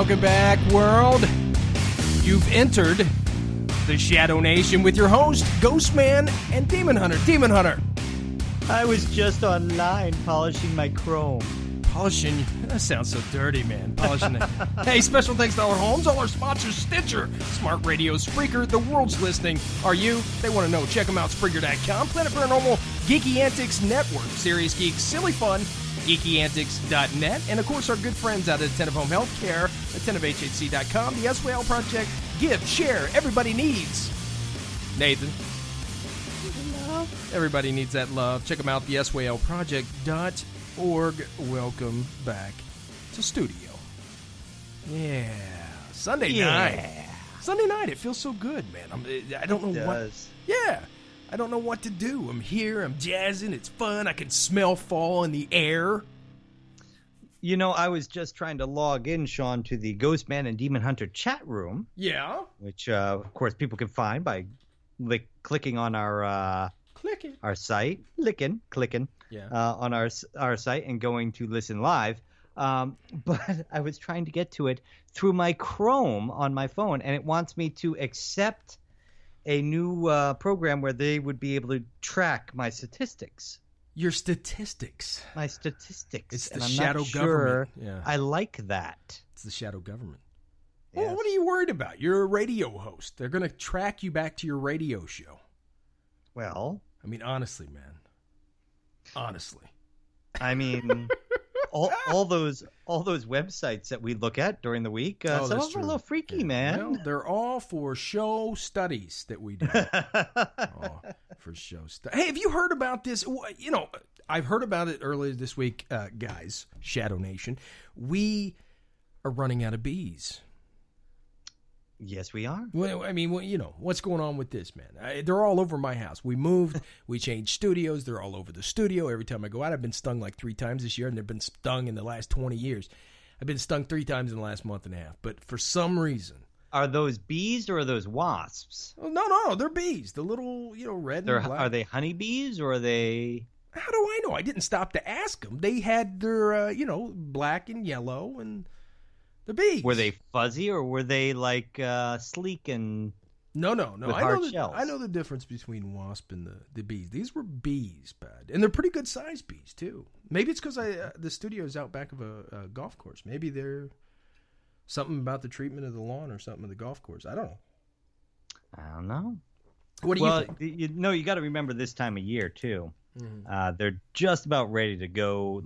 Welcome back, world. You've entered the Shadow Nation with your host, Ghostman and Demon Hunter. Demon Hunter. I was just online polishing my chrome. Polishing? That sounds so dirty, man. Polishing it. Hey, special thanks to our homes, all our sponsors, Stitcher, Smart Radio, Spreaker, the world's listening. Are you? They want to know. Check them out, Spreaker.com, Planet Paranormal, Geeky Antics Network, Serious Geeks, Silly Fun, GeekyAntics.net, and of course our good friends out at Attentive Home Healthcare, AttentiveHHC.com, the SWL Project, Give, Share, Everybody Needs. Nathan. Love. Everybody needs that love. Check them out, the SWLProject.org. Welcome back to studio. Yeah. Sunday night. Sunday night, it feels so good, man. I don't know what. Yeah. I don't know what to do. I'm here. I'm jazzing. It's fun. I can smell fall in the air. You know, I was just trying to log in, Sean, to the Ghostman and Demon Hunter chat room. Yeah. Which, of course, people can find by clicking on our site. Clicking. Yeah. On our site and going to listen live. But I was trying to get to it through my Chrome on my phone, and it wants me to accept a new program where they would be able to track my statistics. Your statistics. My statistics. It's the and I'm shadow not government. Sure yeah. I like that. It's the shadow government. Yes. Well, what are you worried about? You're a radio host. They're going to track you back to your radio show. Well, I mean, honestly, man. Honestly. I mean, all those websites that we look at during the week, some of them are a little freaky, man. Well, they're all for show studies that we do. For show studies. Hey, have you heard about this? You know, I've heard about it earlier this week, guys, Shadow Nation. We are running out of bees. Yes, we are. Well, I mean, you know, what's going on with this, man? They're all over my house. We moved. We changed studios. They're all over the studio. Every time I go out, I've been stung like 3 times this year, and they've been stung in the last 20 years. I've been stung 3 times in the last month and a half. But for some reason. Are those bees or are those wasps? Oh, no. They're bees. The little, red and black. Are they honeybees or are they... How do I know? I didn't stop to ask them. They had their, black and yellow and... The bees. Were they fuzzy or were they like sleek and No. with hard shells? I know the difference between wasp and the bees. These were bees, bud. And they're pretty good sized bees, too. Maybe it's because the studio is out back of a golf course. Maybe they're something about the treatment of the lawn or something of the golf course. I don't know. What do you think? You got to remember this time of year, too. Mm-hmm. They're just about ready to go,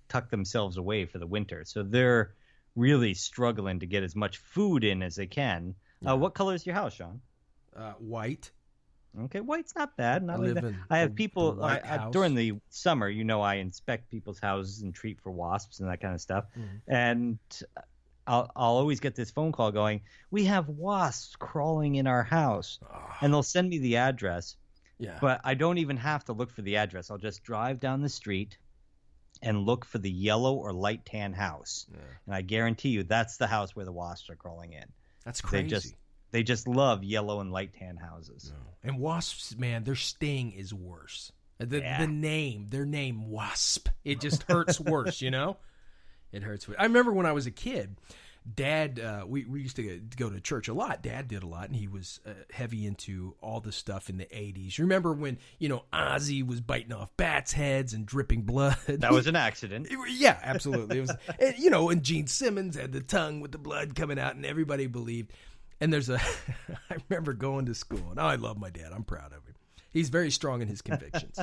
tuck themselves away for the winter. So they're really struggling to get as much food in as they can. Yeah. What color is your house, Sean? White. Okay, white's not bad. I have people during the summer. I inspect people's houses and treat for wasps and that kind of stuff. Mm-hmm. And I'll always get this phone call going, "We have wasps crawling in our house," and they'll send me the address. Yeah. But I don't even have to look for the address. I'll just drive down the street and look for the yellow or light tan house. Yeah. And I guarantee you that's the house where the wasps are crawling in. That's crazy. They just love yellow and light tan houses. No. And wasps, man, their sting is worse. Their name, wasp. It just hurts worse, It hurts. I remember when I was a kid, Dad, we used to go to church a lot. Dad did a lot, and he was heavy into all the stuff in the 80s. Remember when, Ozzy was biting off bats' heads and dripping blood? That was an accident. Yeah, absolutely. It was, and Gene Simmons had the tongue with the blood coming out, and everybody believed. And I remember going to school, and I love my dad. I'm proud of him. He's very strong in his convictions.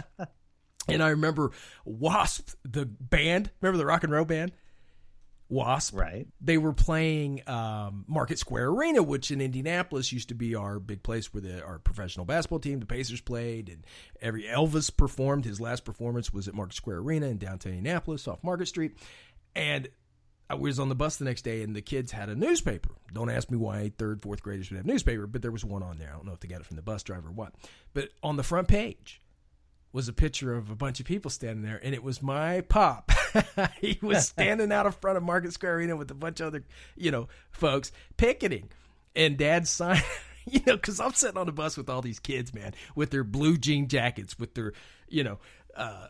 And I remember Wasp, the band. Remember the rock and roll band? Wasp. Right. They were playing Market Square Arena, which in Indianapolis used to be our big place where our professional basketball team, the Pacers, played. And Elvis performed. His last performance was at Market Square Arena in downtown Indianapolis off Market Street. And I was on the bus the next day, and the kids had a newspaper. Don't ask me why 3rd, 4th graders would have a newspaper, but there was one on there. I don't know if they got it from the bus driver or what. But on the front page was a picture of a bunch of people standing there, and it was my pop. He was standing out in front of Market Square Arena with a bunch of other, folks picketing. And Dad's sign, because I'm sitting on the bus with all these kids, man, with their blue jean jackets, with their,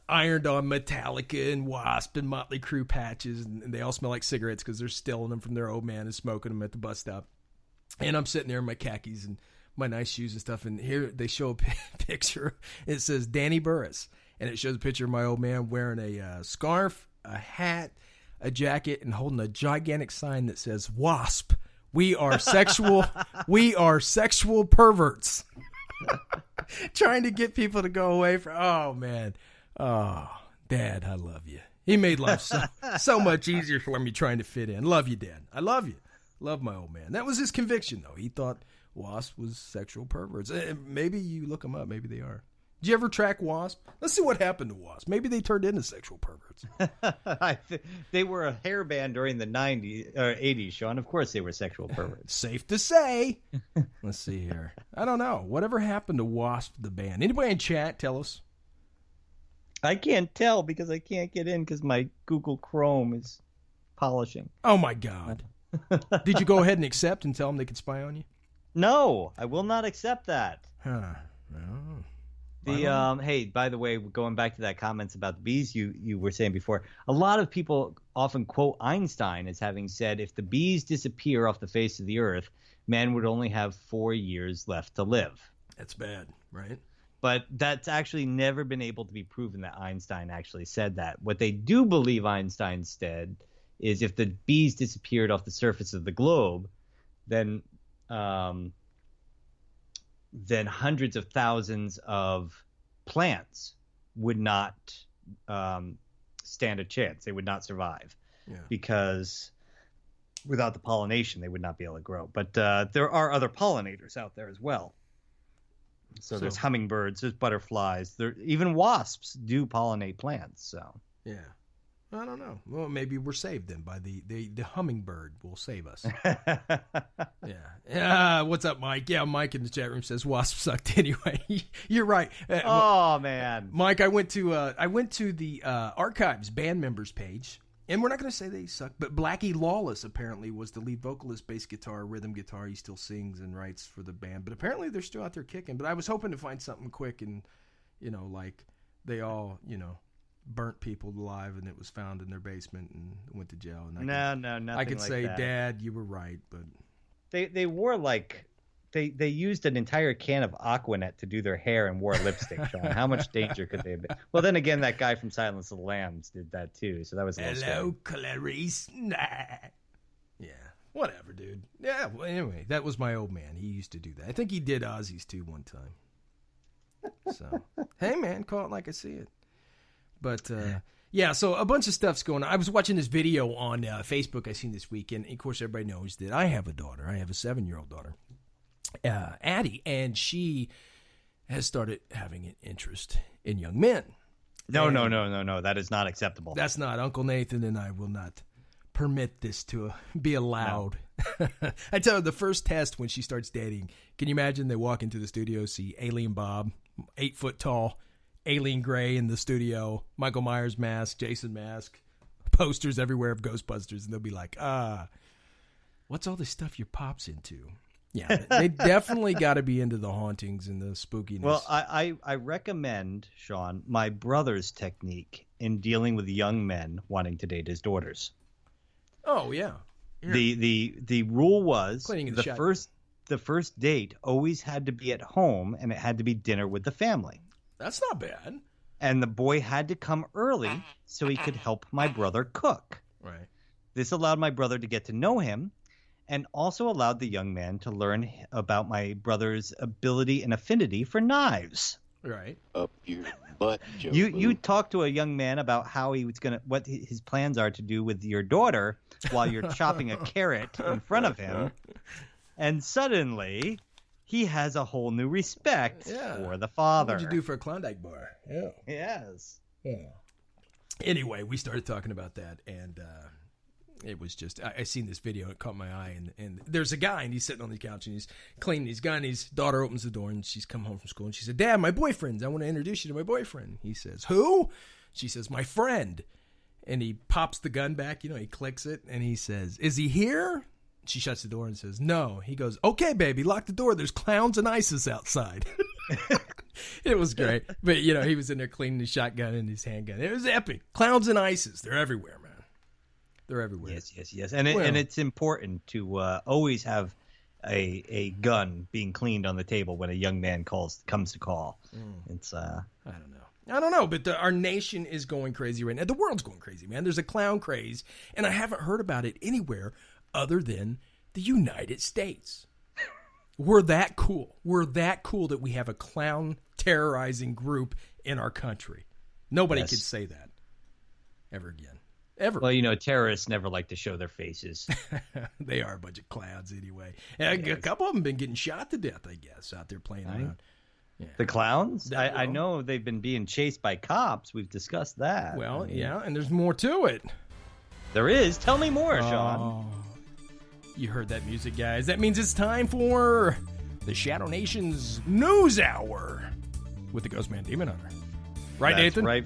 ironed on Metallica and Wasp and Motley Crue patches, and they all smell like cigarettes because they're stealing them from their old man and smoking them at the bus stop. And I'm sitting there in my khakis and my nice shoes and stuff, and here they show a picture. It says Danny Burris, and it shows a picture of my old man wearing a scarf, a hat, a jacket, and holding a gigantic sign that says "Wasp. We are sexual perverts." Trying to get people to go away from. Oh man, oh Dad, I love you. He made life so much easier for me trying to fit in. Love you, Dad. I love you. Love my old man. That was his conviction, though. He thought Wasp was sexual perverts. Maybe you look them up. Maybe they are. Did you ever track Wasp? Let's see what happened to Wasp. Maybe they turned into sexual perverts. They were a hair band during the 90s or 80s, Sean. Of course they were sexual perverts. Safe to say. Let's see here. I don't know. Whatever happened to Wasp, the band? Anybody in chat, tell us. I can't tell because I can't get in because my Google Chrome is polishing. Oh, my God. Did you go ahead and accept and tell them they could spy on you? No, I will not accept that. Huh. Hey, by the way, going back to that comments about the bees you were saying before, a lot of people often quote Einstein as having said, if the bees disappear off the face of the earth, man would only have 4 years left to live. That's bad, right? But that's actually never been able to be proven that Einstein actually said that. What they do believe Einstein said is if the bees disappeared off the surface of the globe, then hundreds of thousands of plants would not stand a chance. They would not survive because without the pollination, they would not be able to grow. But there are other pollinators out there as well. So there's hummingbirds, there's butterflies, even wasps do pollinate plants. So yeah. I don't know. Well, maybe we're saved then by the hummingbird will save us. Yeah. What's up, Mike? Yeah, Mike in the chat room says Wasp sucked anyway. You're right. Oh man, Mike, I went to the archives band members page, and we're not going to say they suck, but Blackie Lawless apparently was the lead vocalist, bass guitar, rhythm guitar. He still sings and writes for the band, but apparently they're still out there kicking. But I was hoping to find something quick and like they all burnt people alive, and it was found in their basement and went to jail. And nothing I could like say, that. Dad, you were right, but they wore they used an entire can of Aquanet to do their hair and wore lipstick. Sean, how much danger could they have been? Well, then again, that guy from Silence of the Lambs did that too, so that was a little hello, Clarice. Nah. Yeah, whatever, dude. Yeah. Well, anyway, that was my old man. He used to do that. I think he did Ozzy's too one time. So, hey, man, call it like I see it. But, yeah, so a bunch of stuff's going on. I was watching this video on Facebook I seen this week, and, of course, everybody knows that I have a daughter. I have a 7-year-old daughter, Addie, and she has started having an interest in young men. No. That is not acceptable. That's not. Uncle Nathan and I will not permit this to be allowed. No. I tell her the first test when she starts dating, can you imagine they walk into the studio, see Alien Bob, 8 foot tall, Alien Gray in the studio, Michael Myers mask, Jason mask, posters everywhere of Ghostbusters, and they'll be like, what's all this stuff your pop's into? Yeah, they definitely got to be into the hauntings and the spookiness. Well, I recommend, Sean, my brother's technique in dealing with young men wanting to date his daughters. Oh, yeah. The rule was the first date always had to be at home, and it had to be dinner with the family. That's not bad. And the boy had to come early so he could help my brother cook. Right. This allowed my brother to get to know him and also allowed the young man to learn about my brother's ability and affinity for knives. Right. Up your butt, Joe. You talk to a young man about how what his plans are to do with your daughter while you're chopping a carrot in front of him, and suddenly he has a whole new respect for the father. What did you do for a Klondike bar? Yeah. Yes. Yeah. Anyway, we started talking about that, and it was just, I seen this video, it caught my eye, and there's a guy, and he's sitting on the couch, and he's cleaning his gun, his daughter opens the door, and she's come home from school, and she said, Dad, my boyfriend, I want to introduce you to my boyfriend. He says, who? She says, my friend. And he pops the gun back, he clicks it, and he says, is he here? She shuts the door and says, no. He goes, okay, baby, lock the door. There's clowns and ISIS outside. It was great. But, he was in there cleaning his shotgun and his handgun. It was epic. Clowns and ISIS. They're everywhere, man. They're everywhere. Yes. And it's important to always have a gun being cleaned on the table when a young man comes to call. It's I don't know, but our nation is going crazy right now. The world's going crazy, man. There's a clown craze, and I haven't heard about it anywhere other than the United States. We're that cool. We're that cool that we have a clown terrorizing group in our country. Nobody could say that ever again. Ever. Well, terrorists never like to show their faces. They are a bunch of clowns anyway. And a couple of them been getting shot to death, I guess, out there playing around. Yeah. The clowns? I know they've been being chased by cops. We've discussed that. Well, yeah, and there's more to it. There is. Tell me more, Sean. You heard that music, guys. That means it's time for the Shadow Nation's News Hour with the GhostMan&Demon Hunter. Right, Nathan?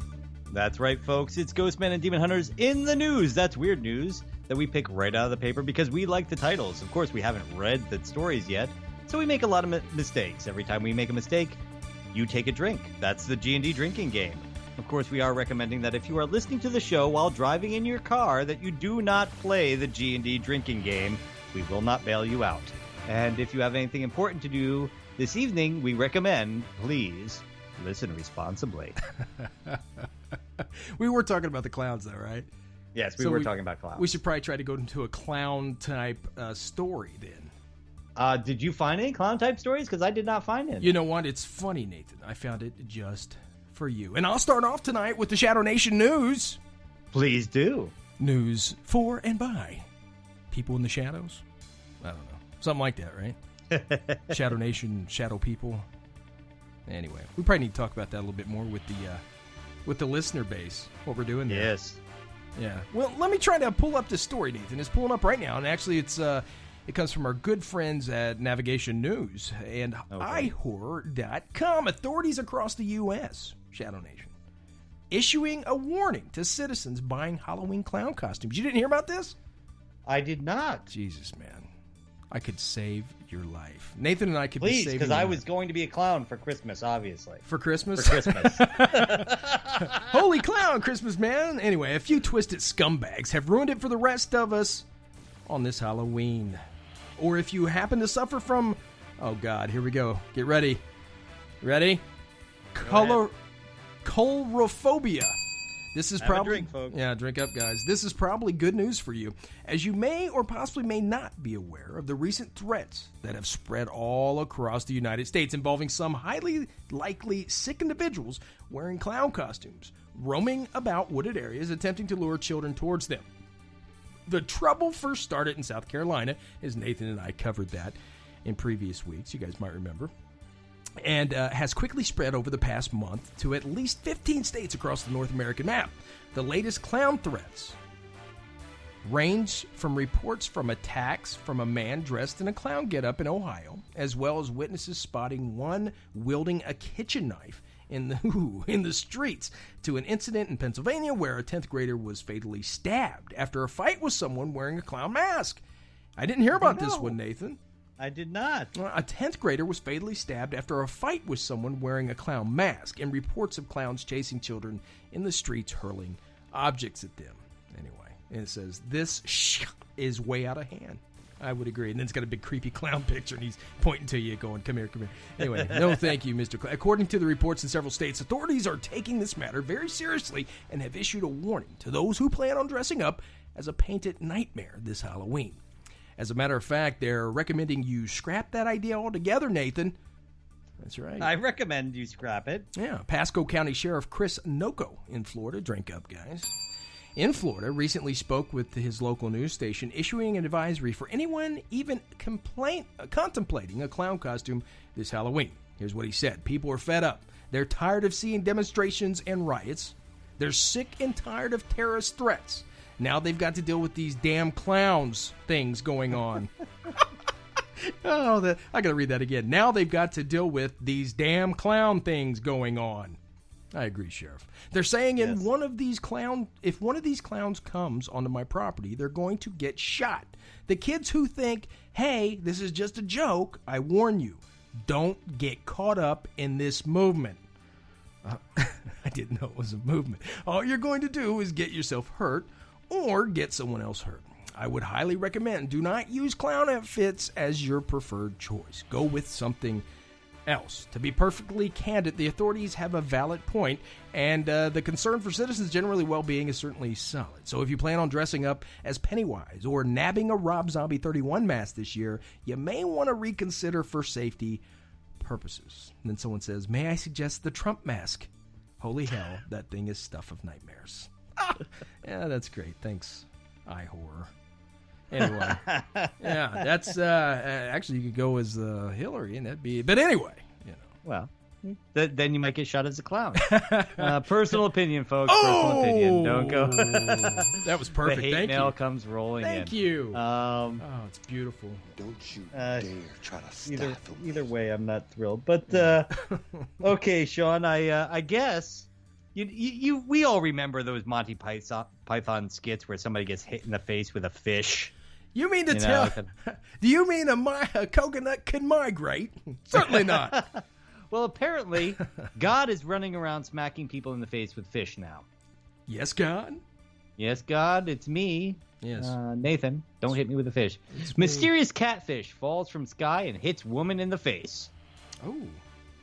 That's right, folks. It's GhostMan&Demon Hunters in the news. That's weird news that we pick right out of the paper because we like the titles. Of course, we haven't read the stories yet, so we make a lot of mistakes. Every time we make a mistake, you take a drink. That's the G&D drinking game. Of course, we are recommending that if you are listening to the show while driving in your car, that you do not play the G&D drinking game. We will not bail you out. And if you have anything important to do this evening, we recommend, please, listen responsibly. We were talking about the clowns, though, right? Yes, we were talking about clowns. We should probably try to go into a clown-type story, then. Did you find any clown-type stories? Because I did not find any. You know what? It's funny, Nathan. I found it just for you. And I'll start off tonight with the Shadow Nation news. Please do. News for and by people in the shadows. I don't know. Something like that, right? Shadow Nation, shadow people. Anyway, we probably need to talk about that a little bit more with the listener base, what we're doing there. Yes. Yeah. Well, let me try to pull up this story, Nathan. It's pulling up right now, and actually it comes from our good friends at Navigation News and iHorror.com. Authorities across the U.S., Shadow Nation, issuing a warning to citizens buying Halloween clown costumes. You didn't hear about this? I did not. Jesus, man. I could save your life. Nathan and I could be saving Please, because I was going to be a clown for Christmas, obviously. For Christmas? For Christmas. Holy clown, Christmas, man. Anyway, a few twisted scumbags have ruined it for the rest of us on this Halloween. Or if you happen to suffer from, oh God, here we go. Get ready. Ready? Colorophobia. This is probably drink, folks. Yeah, drink up, guys. This is probably good news for you, as you may or possibly may not be aware of the recent threats that have spread all across the United States involving some highly likely sick individuals wearing clown costumes, roaming about wooded areas attempting to lure children towards them. The trouble first started in South Carolina, as Nathan and I covered that in previous weeks. You guys might remember. And has quickly spread over the past month to at least 15 states across the North American map. The latest clown threats range from reports from attacks from a man dressed in a clown getup in Ohio, as well as witnesses spotting one wielding a kitchen knife in the streets, to an incident in Pennsylvania where a 10th grader was fatally stabbed after a fight with someone wearing a clown mask. I didn't hear about this one, Nathan. I did not. A 10th grader was fatally stabbed after a fight with someone wearing a clown mask, and reports of clowns chasing children in the streets, hurling objects at them. Anyway, and it says, this is way out of hand. I would agree. And then it's got a big creepy clown picture, and he's pointing to you going, come here, come here. Anyway, no thank you, Mr. Clown. According to the reports in several states, authorities are taking this matter very seriously and have issued a warning to those who plan on dressing up as a painted nightmare this Halloween. As a matter of fact, they're recommending you scrap that idea altogether, Nathan. That's right. I recommend you scrap it. Yeah. Pasco County Sheriff Chris Noco in Florida, drink up, guys, in Florida, recently spoke with his local news station, issuing an advisory for anyone even contemplating a clown costume this Halloween. Here's what he said. People are fed up. They're tired of seeing demonstrations and riots. They're sick and tired of terrorist threats. Now they've got to deal with these damn clowns things going on. I got to read that again. Now they've got to deal with these damn clown things going on. I agree, Sheriff. They're saying if one of these clowns comes onto my property, they're going to get shot. The kids who think, hey, this is just a joke, I warn you, Don't get caught up in this movement. I didn't know it was a movement. All you're going to do is get yourself hurt or get someone else hurt. I would highly recommend do not use clown outfits as your preferred choice. Go with something else. To be perfectly candid, the authorities have a valid point, and the concern for citizens' generally well-being is certainly solid. So if you plan on dressing up as Pennywise or nabbing a Rob Zombie 31 mask this year, you may want to reconsider for safety purposes. And then someone says, may I suggest the Trump mask? Holy hell, that thing is stuff of nightmares. Yeah, that's great. Thanks, iHorror. Anyway, yeah, that's actually you could go as Hillary, and that'd be. But anyway, Well, then you might get shot as a clown. Personal opinion, folks. Personal opinion. Don't go. That was perfect. The hate Thank mail you. comes rolling in. Thank you. Oh, it's beautiful. Don't you dare try to stifle me. Either way, I'm not thrilled. But okay, Sean, I guess we all remember those Monty Python skits where somebody gets hit in the face with a fish. You mean to tell? Do you mean a coconut can migrate? Certainly not. Well, apparently, God is running around smacking people in the face with fish now. Yes, God. Yes, God, it's me. Yes. Nathan, don't hit me with a fish. Mysterious catfish falls from sky and hits woman in the face. Oh.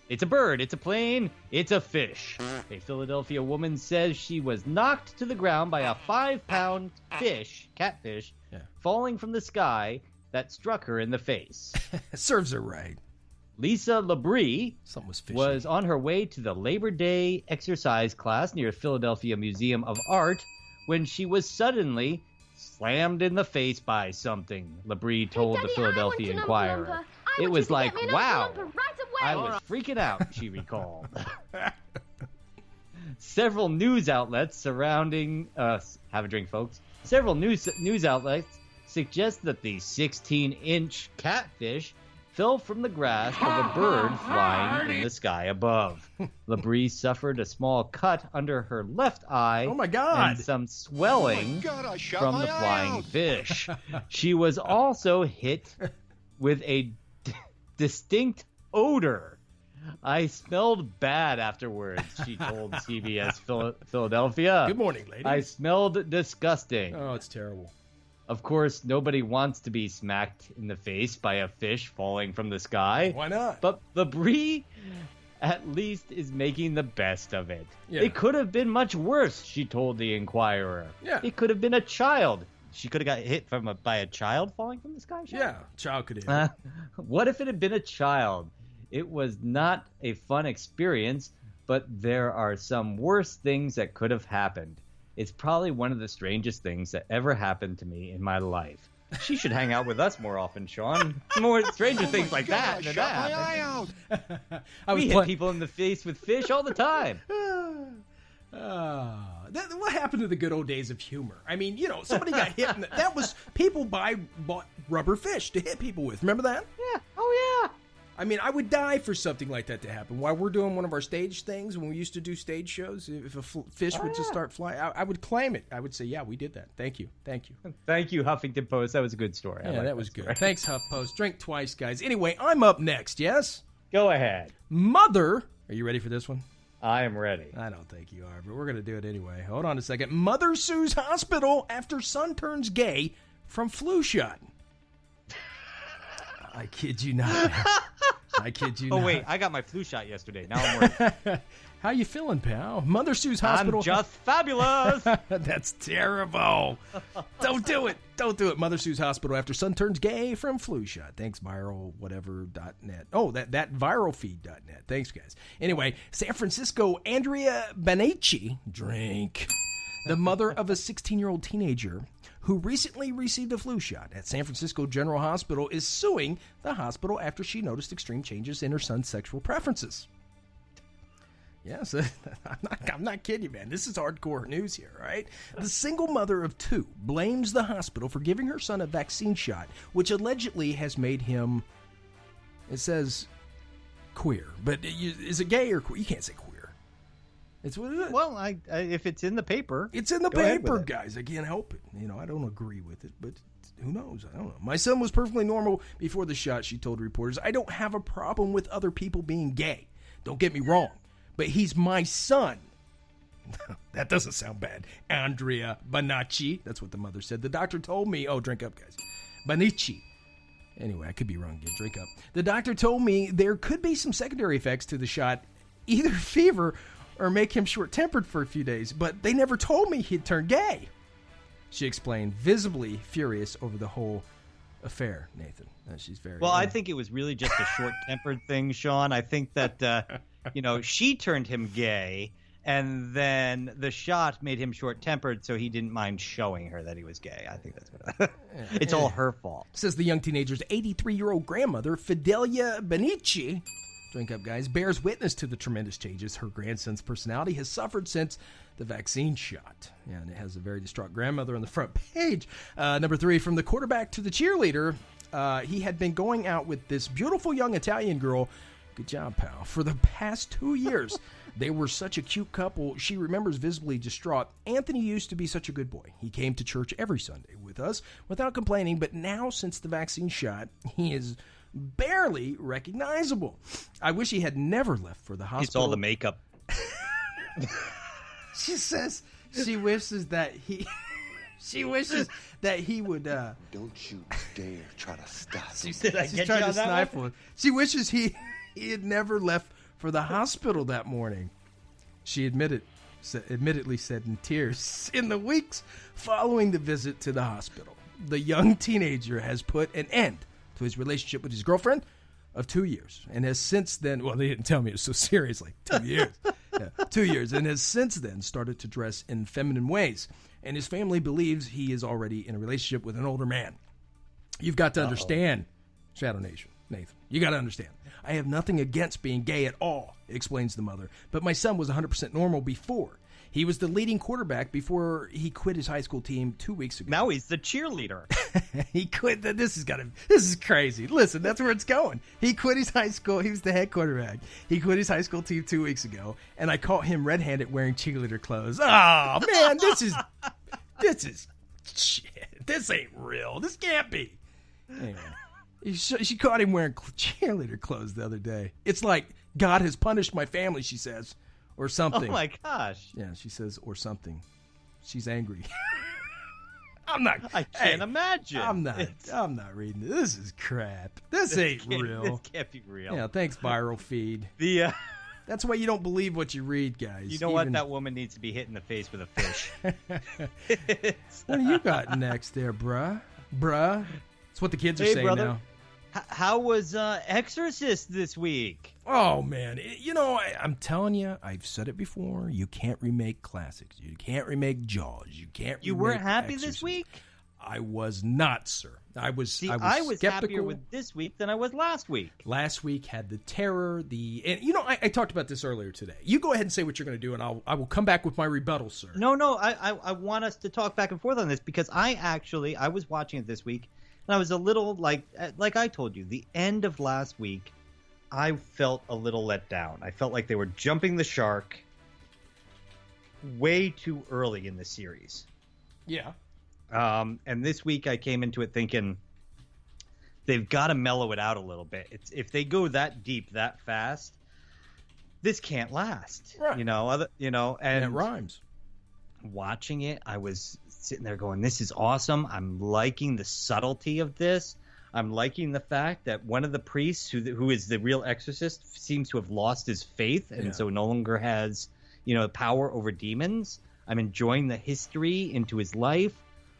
It's a bird, it's a plane, it's a fish. A Philadelphia woman says she was knocked to the ground by a 5-pound catfish, falling from the sky that struck her in the face. Serves her right. Lisa Labrie was on her way to the Labor Day exercise class near Philadelphia Museum of Art when she was suddenly slammed in the face by something, Labrie told the Philadelphia Inquirer. It was like, wow, I was freaking out, she recalled. Several news outlets surrounding have a drink, folks. Several news outlets suggest that the 16-inch catfish fell from the grasp of a bird flying in the sky above. Labrie suffered a small cut under her left eye. Oh my God! And some swelling from the flying fish. She was also hit with a distinct odor. I smelled bad afterwards, she told CBS Philadelphia. Good morning, ladies. I smelled disgusting. Oh, it's terrible. Of course, nobody wants to be smacked in the face by a fish falling from the sky. Why not? But Labrie, at least, is making the best of it. Yeah. It could have been much worse, she told the Inquirer. Yeah. It could have been a child. She could have got hit by a child falling from the sky? Yeah, child could have. What if it had been a child? It was not a fun experience, but there are some worse things that could have happened. It's probably one of the strangest things that ever happened to me in my life. She should hang out with us more often, Sean. More stranger things like that. I shot my eye out. We hit people in the face with fish all the time. What happened to the good old days of humor? I mean, somebody got hit. That was people bought rubber fish to hit people with. Remember that? Yeah. Oh, yeah. I mean, I would die for something like that to happen. While we're doing one of our stage things, when we used to do stage shows, if a fish would just start flying, I would claim it. I would say, yeah, we did that. Thank you. Thank you, Huffington Post. That was a good story. Yeah, that was good. Thanks, HuffPost. Drink twice, guys. Anyway, I'm up next, yes? Go ahead. Mother, are you ready for this one? I am ready. I don't think you are, but we're going to do it anyway. Hold on a second. Mother sues hospital after son turns gay from flu shot. I kid you not. I kid you not. Oh, wait. I got my flu shot yesterday. Now I'm worried. How you feeling, pal? Mother sues hospital. I'm just fabulous. That's terrible. Don't do it. Don't do it. Mother sues hospital after son turns gay from flu shot. Thanks, viralwhatever.net. Oh, that viralfeed.net. Thanks, guys. Anyway, San Francisco, Andrea Benetti, drink, the mother of a 16-year-old teenager who recently received a flu shot at San Francisco General Hospital, is suing the hospital after she noticed extreme changes in her son's sexual preferences. Yes, I'm not kidding you, man. This is hardcore news here, right? The single mother of two blames the hospital for giving her son a vaccine shot, which allegedly has made him, it says, queer. But is it gay or queer? You can't say queer. It's what it is. Well, if it's in the paper. It's in the paper, guys. I can't help it. I don't agree with it, but who knows? I don't know. My son was perfectly normal before the shot, she told reporters. I don't have a problem with other people being gay. Don't get me wrong. But he's my son. That doesn't sound bad. Andrea Bonacci. That's what the mother said. The doctor told me. Oh, drink up, guys. Bonacci. Anyway, I could be wrong again. Drink up. The doctor told me there could be some secondary effects to the shot, either fever or make him short-tempered for a few days. But they never told me he'd turn gay. She explained, visibly furious over the whole affair, Nathan. She's very... Well, I think it was really just a short-tempered thing, Sean. I think that, she turned him gay, and then the shot made him short-tempered, so he didn't mind showing her that he was gay. I think that's what... It's all her fault. Says the young teenager's 83-year-old grandmother, Fidelia Benici, drink up, guys, bears witness to the tremendous changes her grandson's personality has suffered since the vaccine shot. Yeah, and it has a very distraught grandmother on the front page. Number 3, from the quarterback to the cheerleader, he had been going out with this beautiful young Italian girl, good job, pal, for the past 2 years. They were such a cute couple. She remembers visibly distraught. Anthony used to be such a good boy. He came to church every Sunday with us without complaining, but now since the vaccine shot, he is barely recognizable. I wish he had never left for the hospital. It's all the makeup. She says she wishes that he would Don't you dare try to stop him. she's trying to snipe him. She wishes he had never left for the hospital that morning. She admittedly said in tears. In the weeks following the visit to the hospital, the young teenager has put an end to his relationship with his girlfriend of 2 years and has since then, well, they didn't tell me it was so serious, like 2 years. 2 years, and has since then started to dress in feminine ways. And his family believes he is already in a relationship with an older man. You've got to understand, Shadow Nation, Nathan. You got to understand. I have nothing against being gay at all, explains the mother. But my son was 100% normal before. He was the leading quarterback before he quit his high school team 2 weeks ago. Now he's the cheerleader. He quit. This is crazy. Listen, that's where it's going. He quit his high school. He was the head quarterback. He quit his high school team 2 weeks ago, and I caught him red-handed wearing cheerleader clothes. Oh man, this is shit. This ain't real. This can't be. Anyway, she caught him wearing cheerleader clothes the other day. It's like God has punished my family, she says. Or something. Oh my gosh. Yeah, she says, or something. She's angry. I can't imagine. I'm not reading it. This is crap. This ain't real. This can't be real. Yeah, thanks, viral feed. That's why you don't believe what you read, guys. You know what? That woman needs to be hit in the face with a fish. What do you got next there, bruh? Bruh? That's what the kids are saying brother. now. How was Exorcist this week? Oh, man. I'm telling you, I've said it before. You can't remake classics. You can't remake Jaws. You weren't happy Exorcist. This week? I was not, sir. I was skeptical. Happier with this week than I was last week. Last week had the terror, I talked about this earlier today. You go ahead and say what you're going to do, and I will come back with my rebuttal, sir. No, I want us to talk back and forth on this because I was watching it this week. And I was a little like I told you, the end of last week, I felt a little let down. I felt like they were jumping the shark way too early in the series. Yeah. And this week I came into it thinking they've got to mellow it out a little bit. If they go that deep that fast, this can't last. Right. And it rhymes. Watching it, I was sitting there going, this is awesome. I'm liking the subtlety of this. I'm liking the fact that one of the priests who is the real exorcist seems to have lost his faith and so no longer has, power over demons. I'm enjoying the history into his life.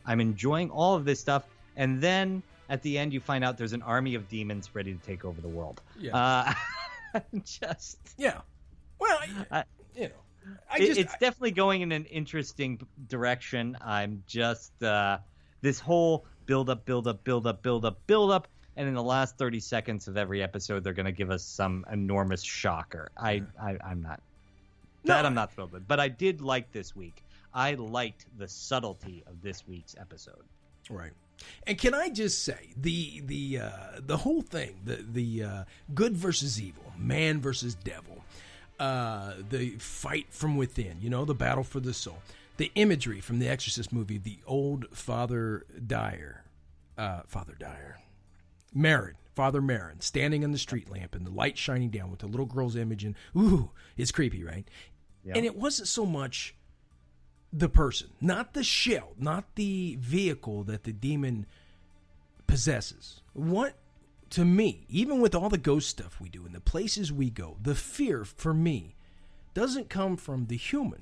I'm enjoying all of this stuff. And then at the end, you find out there's an army of demons ready to take over the world. Yeah. Yeah. Well, it's definitely going in an interesting direction. I'm just this whole build up, and in the last 30 seconds of every episode, they're going to give us some enormous shocker. I'm not thrilled with, but I did like this week. I liked the subtlety of this week's episode. Right. And can I just say the whole thing, the good versus evil, man versus devil, the fight from within, the battle for the soul, the imagery from the Exorcist movie, the old Father Dyer, Father Dyer. Marin, Father Marin, standing on the street lamp and the light shining down with the little girl's image, and ooh, it's creepy, right? Yeah. And it wasn't so much the person, not the shell, not the vehicle that the demon possesses. What, to me, even with all the ghost stuff we do and the places we go, the fear for me doesn't come from the human,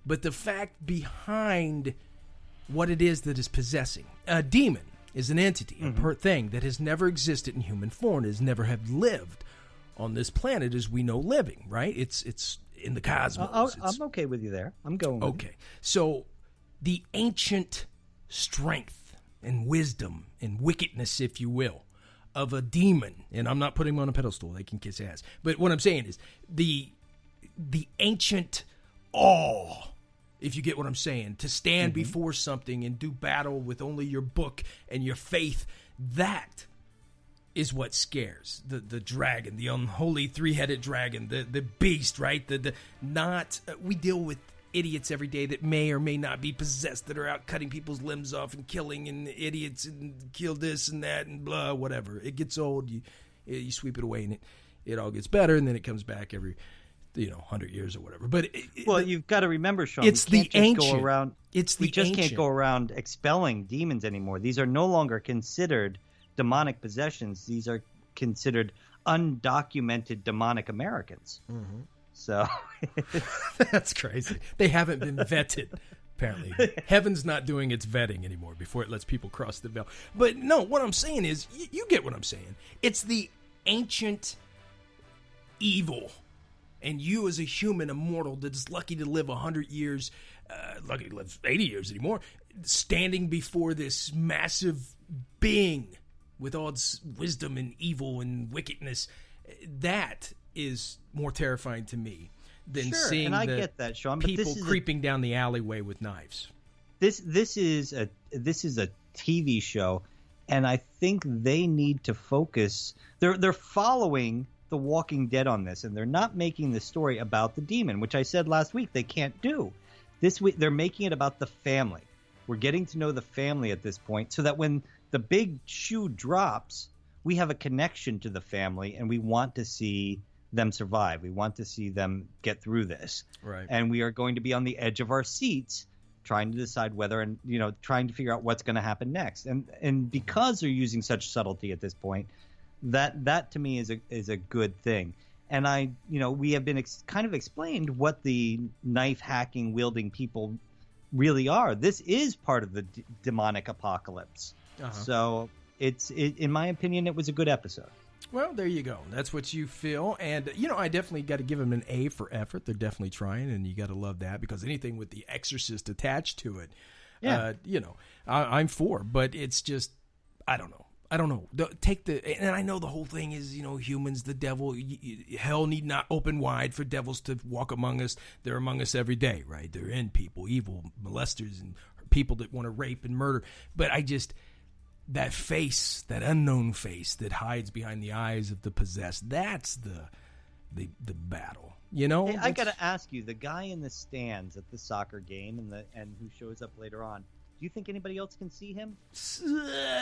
but the fact behind what it is that is possessing. A demon is an entity, a thing that has never existed in human form, has never have lived on this planet as we know living, right? It's in the cosmos. I'm okay with you there. I'm going with okay. So the ancient strength and wisdom and wickedness, if you will, of a demon, and I'm not putting them on a pedestal, they can kiss ass, but what I'm saying is the ancient awe, if you get what I'm saying, to stand before something and do battle with only your book and your faith, that is what scares the dragon, the unholy three-headed dragon, the beast, right? We deal with idiots every day that may or may not be possessed, that are out cutting people's limbs off and killing, and idiots and kill this and that and blah, whatever. It gets old, you sweep it away, and it all gets better, and then it comes back every 100 years or whatever. But you've got to remember, Sean, it's the ancient. We just can't go around expelling demons anymore. These are no longer considered demonic possessions. These are considered undocumented demonic Americans. Mm-hmm. So that's crazy. They haven't been vetted. Apparently, heaven's not doing its vetting anymore before it lets people cross the veil. But no, what I'm saying is, you get what I'm saying. It's the ancient evil. And you as a human, a mortal that is lucky to live 100 years, lucky to live 80 years anymore, standing before this massive being with all its wisdom and evil and wickedness, that is more terrifying to me than seeing I get that, Sean, but people creeping down the alleyway with knives. This is a TV show, and I think they need to focus. They're following The Walking Dead on this, and they're not making the story about the demon, which I said last week they can't do. This week they're making it about the family. We're getting to know the family at this point, so that when the big shoe drops, we have a connection to the family, and we want to see them survive. We want to see them get through this. Right. And we are going to be on the edge of our seats trying to decide whether, and trying to figure out what's going to happen next. And because they're using such subtlety at this point, that to me is a good thing. And we have been kind of explained what the knife hacking wielding people really are. This is part of the demonic apocalypse. Uh-huh. So in my opinion, it was a good episode. Well, there you go. That's what you feel. And, I definitely got to give them an A for effort. They're definitely trying, and you got to love that, because anything with The Exorcist attached to it, I'm for. But it's just, I don't know. And I know the whole thing is, humans, the devil, hell need not open wide for devils to walk among us. They're among us every day, right? They're in people, evil molesters and people that want to rape and murder. But that face, that unknown face that hides behind the eyes of the possessed, that's the battle. Hey, I got to ask you, the guy in the stands at the soccer game and who shows up later on, do you think anybody else can see him?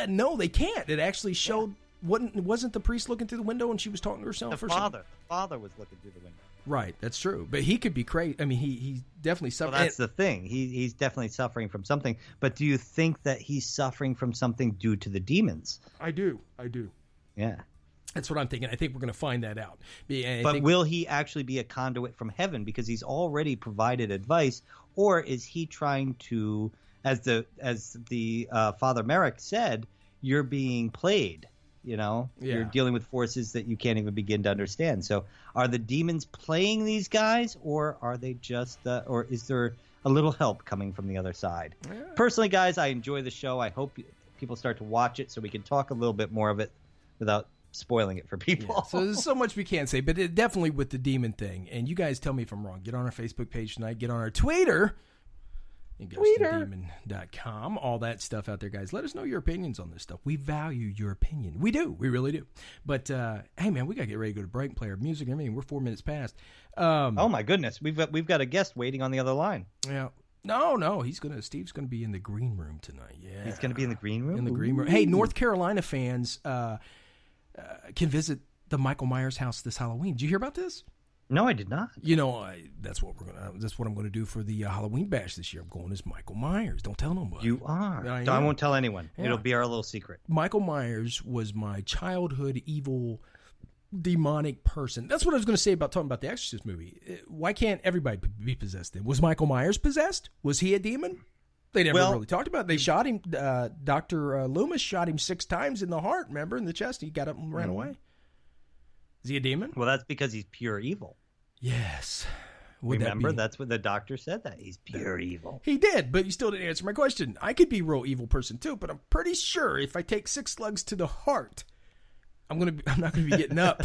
No, they can't. It actually showed. Wasn't the priest looking through the window and she was talking to herself? The father was looking through the window. Right, that's true. But he could be crazy. I mean, he definitely suffering. Well, that's the thing. He's definitely suffering from something. But do you think that he's suffering from something due to the demons? I do. Yeah. That's what I'm thinking. I think we're going to find that out. But will he actually be a conduit from heaven because he's already provided advice, or is he trying to, as the Father Merrick said, you're being played? You're dealing with forces that you can't even begin to understand. So are the demons playing these guys, or are they just or is there a little help coming from the other side? Yeah. Personally, guys, I enjoy the show. I hope people start to watch it so we can talk a little bit more of it without spoiling it for people. Yeah, so there's so much we can't say, but definitely with the demon thing. And you guys tell me if I'm wrong. Get on our Facebook page tonight. Get on our Twitter. And GhostMan&Demon.com, all that stuff out there, guys. Let us know your opinions on this stuff. We value your opinion. We do. We really do. But, hey, man, we got to get ready to go to break and play our music and everything. We're 4 minutes past. Oh, my goodness. We've got a guest waiting on the other line. Yeah. No, Steve's gonna be in the green room tonight. Yeah, he's gonna be in the green room. In the green room. Hey, North Carolina fans can visit the Michael Myers house this Halloween. Did you hear about this? No, I did not. You know, that's what I'm gonna do for the Halloween bash this year. I'm going as Michael Myers. Don't tell nobody. You are. I won't tell anyone. Yeah. It'll be our little secret. Michael Myers was my childhood evil, demonic person. That's what I was going to say about talking about the Exorcist movie. Why can't everybody be possessed then? Was Michael Myers possessed? Was he a demon? They never really talked about it. They shot him. Dr. Loomis shot him 6 times in the heart, remember, in the chest. He got up and ran away. Is he a demon? Well, that's because he's pure evil. Yes. Remember, that's what the doctor said, that he's pure evil. He did, but you still didn't answer my question. I could be a real evil person too, but I'm pretty sure if I take 6 slugs to the heart, I'm not gonna be getting up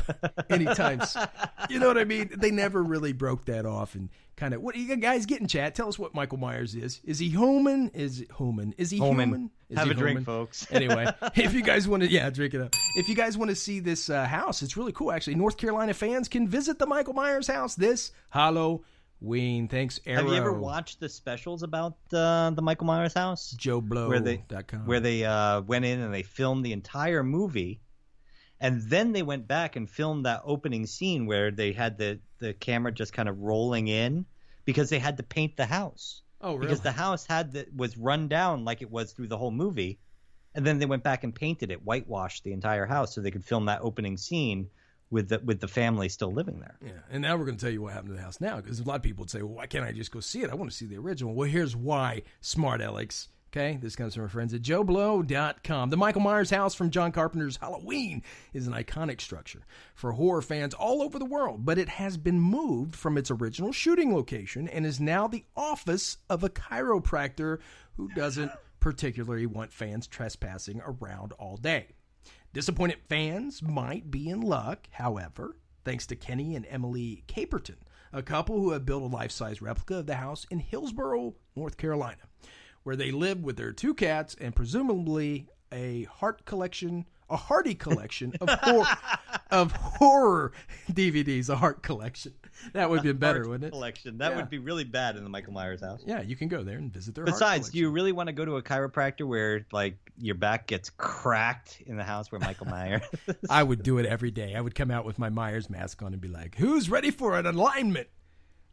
anytime. You know what I mean? They never really broke that off and kind of. What you guys get in chat? Tell us what Michael Myers is. Is he human? Is he human? Have a drink, folks. Anyway, if you guys want to, drink it up. If you guys want to see this house, it's really cool. Actually, North Carolina fans can visit the Michael Myers house this Halloween. Thanks, Arrow. Have you ever watched the specials about the Michael Myers house? JoeBlow.com. Where they went in and they filmed the entire movie. And then they went back and filmed that opening scene where they had the camera just kind of rolling in because they had to paint the house. Oh, really? Because the house was run down like it was through the whole movie. And then they went back and painted it, whitewashed the entire house so they could film that opening scene with the family still living there. Yeah, and now we're going to tell you what happened to the house now, because a lot of people would say, well, why can't I just go see it? I want to see the original. Well, here's why, smart Alex. Okay, this comes from our friends at JoeBlow.com. The Michael Myers house from John Carpenter's Halloween is an iconic structure for horror fans all over the world, but it has been moved from its original shooting location and is now the office of a chiropractor who doesn't particularly want fans trespassing around all day. Disappointed fans might be in luck, however, thanks to Kenny and Emily Caperton, a couple who have built a life-size replica of the house in Hillsborough, North Carolina, where they live with their 2 cats and presumably a hearty collection of horror DVDs. A heart collection. That would be better, wouldn't it? Collection. That would be really bad in the Michael Myers house. Yeah, you can go there and visit their. Besides, do you really want to go to a chiropractor where like your back gets cracked in the house where Michael Myers? I would do it every day. I would come out with my Myers mask on and be like, "Who's ready for an alignment?"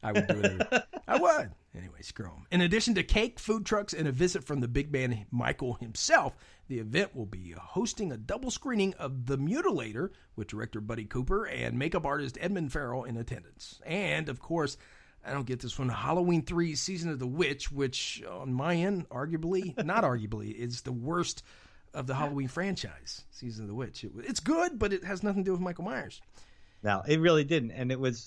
I would do it. I would. Anyway, screw them. In addition to cake, food trucks, and a visit from the big man Michael himself, the event will be hosting a double screening of The Mutilator with director Buddy Cooper and makeup artist Edmund Farrell in attendance. And, of course, I don't get this one, Halloween 3 Season of the Witch, which on my end, not arguably, is the worst of the Halloween franchise, Season of the Witch. It's good, but it has nothing to do with Michael Myers. No, it really didn't. And it was...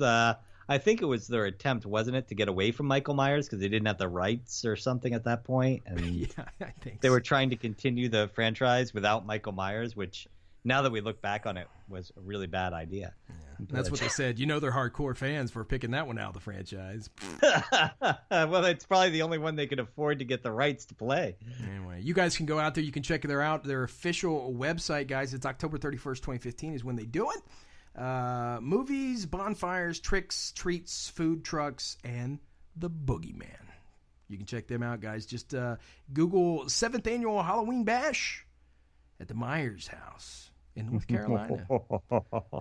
I think it was their attempt, wasn't it, to get away from Michael Myers because they didn't have the rights or something at that point, and yeah, I think they were trying to continue the franchise without Michael Myers, which now that we look back on it was a really bad idea. Yeah, that's what they said. You know, they're hardcore fans for picking that one out of the franchise. Well, it's probably the only one they could afford to get the rights to play. Anyway, you guys can go out there. You can check their official website, guys. It's October 31st, 2015 is when they do it. Movies, bonfires, tricks, treats, food trucks, and the Boogeyman. You can check them out, guys. Just Google 7th Annual Halloween Bash at the Myers House in North Carolina.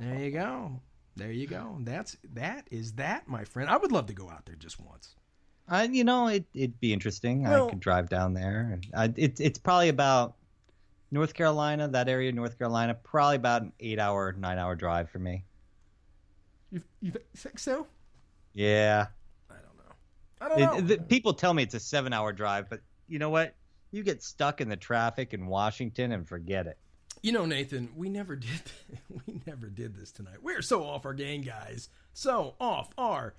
There you go. There you go. That is that, my friend. I would love to go out there just once. It'd be interesting. I could drive down there. It's probably about North Carolina, that area, North Carolina, probably about an 8-hour, 9-hour drive for me. You think so? Yeah. I don't know. People tell me it's a 7-hour drive, but you know what? You get stuck in the traffic in Washington and forget it. You know, Nathan, we never did this tonight. We're so off our game, guys. So off our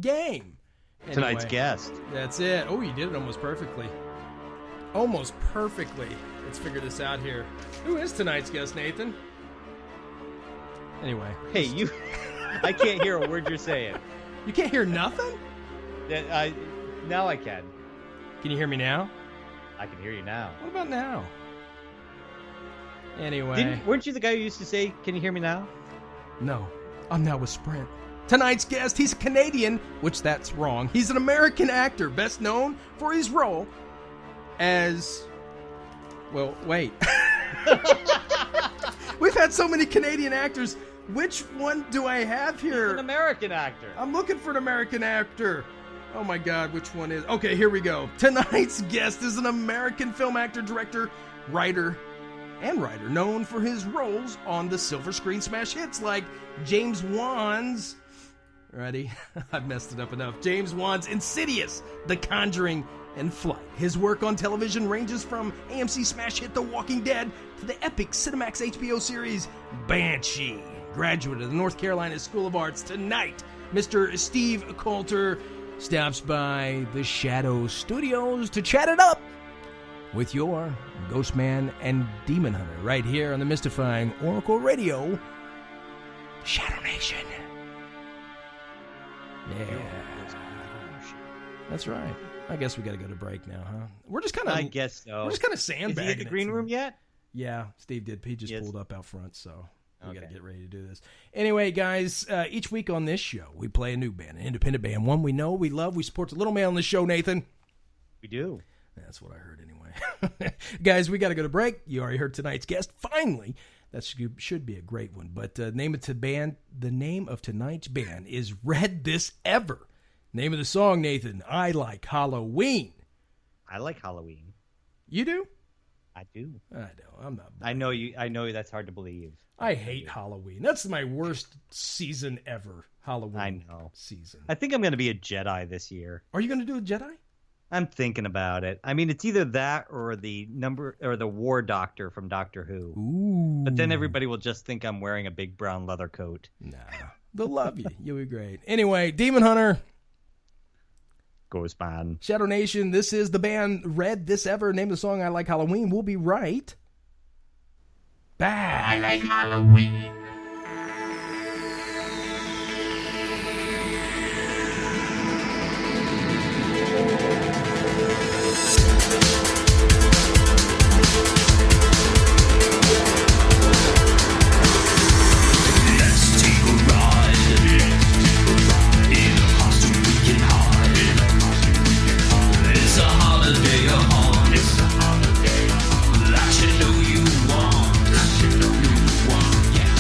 game. Anyway, tonight's guest. That's it. Oh, you did it almost perfectly. Almost perfectly. Let's figure this out here. Who is tonight's guest, Nathan? Anyway. Hey, you... I can't hear a word you're saying. You can't hear nothing? Now I can. Can you hear me now? I can hear you now. What about now? Anyway. Weren't you the guy who used to say, "Can you hear me now"? No. I'm now with Sprint. Tonight's guest, he's a Canadian, which that's wrong. He's an American actor, best known for his role as... Well, wait. We've had so many Canadian actors. Which one do I have here? He's an American actor. I'm looking for an American actor. Oh my God, which one is... Okay, here we go. Tonight's guest is an American film actor, director, writer, known for his roles on the silver screen smash hits like James Wan's... Ready? I've messed it up enough. James Wan's Insidious, The Conjuring, and Flight. His work on television ranges from AMC smash hit The Walking Dead to the epic Cinemax HBO series Banshee. Graduate of the North Carolina School of Arts, tonight, Mr. Steve Coulter stops by the Shadow Studios to chat it up with your Ghostman and Demon Hunter right here on the mystifying Oracle Radio, Shadow Nation. Yeah. That's right. I guess we got to go to break now, huh? We're just kind of... I guess so. We're just kind of sandbagging. Is he in the green room yet? Yeah, Steve did. He just pulled up out front, so we got to Okay. get ready to do this. Anyway, guys, each week on this show, we play a new band, an independent band, one we know, we love, we support the little man on the show, Nathan. We do. That's what I heard anyway. Guys, we got to go to break. You already heard tonight's guest. Finally, that should be a great one. But the name of tonight's band is Red This Ever. Name of the song, Nathan, I Like Halloween. I like Halloween. You do? I do. I know. I'm not. I know you. I know that's hard to believe. I hate Halloween. That's my worst season ever. Halloween. I know. Season. I think I'm going to be a Jedi this year. Are you going to do a Jedi? I'm thinking about it. I mean, it's either that or the War Doctor from Doctor Who. Ooh. But then everybody will just think I'm wearing a big brown leather coat. Nah, they'll love you. You'll be great. Anyway, Demon Hunter, GhostMan, Shadow Nation. This is the band Red This Ever. Name of the song I Like Halloween. We'll be right back. I like Halloween. Let's take a ride in a costume we can hide. It's a holiday on. That you know you want. Yeah.